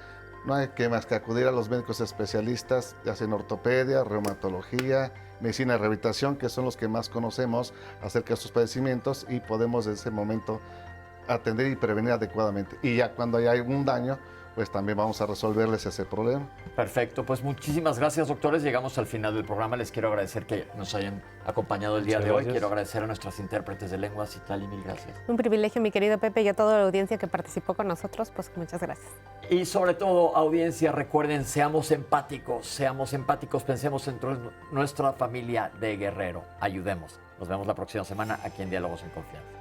no hay que más que acudir a los médicos especialistas, ya sea en ortopedia, reumatología, medicina de rehabilitación, que son los que más conocemos acerca de estos padecimientos, y podemos en ese momento atender y prevenir adecuadamente. Y ya cuando hay algún daño, pues también vamos a resolverles ese problema. Perfecto, pues muchísimas gracias, doctores. Llegamos al final del programa. Les quiero agradecer que nos hayan acompañado el día Muchas de hoy. gracias. Quiero agradecer a nuestras intérpretes de lengua, Citlali, mil gracias. Un privilegio, mi querido Pepe, y a toda la audiencia que participó con nosotros, pues muchas gracias. Y sobre todo, audiencia, recuerden, seamos empáticos, pensemos en nuestra familia de Guerrero. Ayudemos. Nos vemos la próxima semana aquí en Diálogos en Confianza.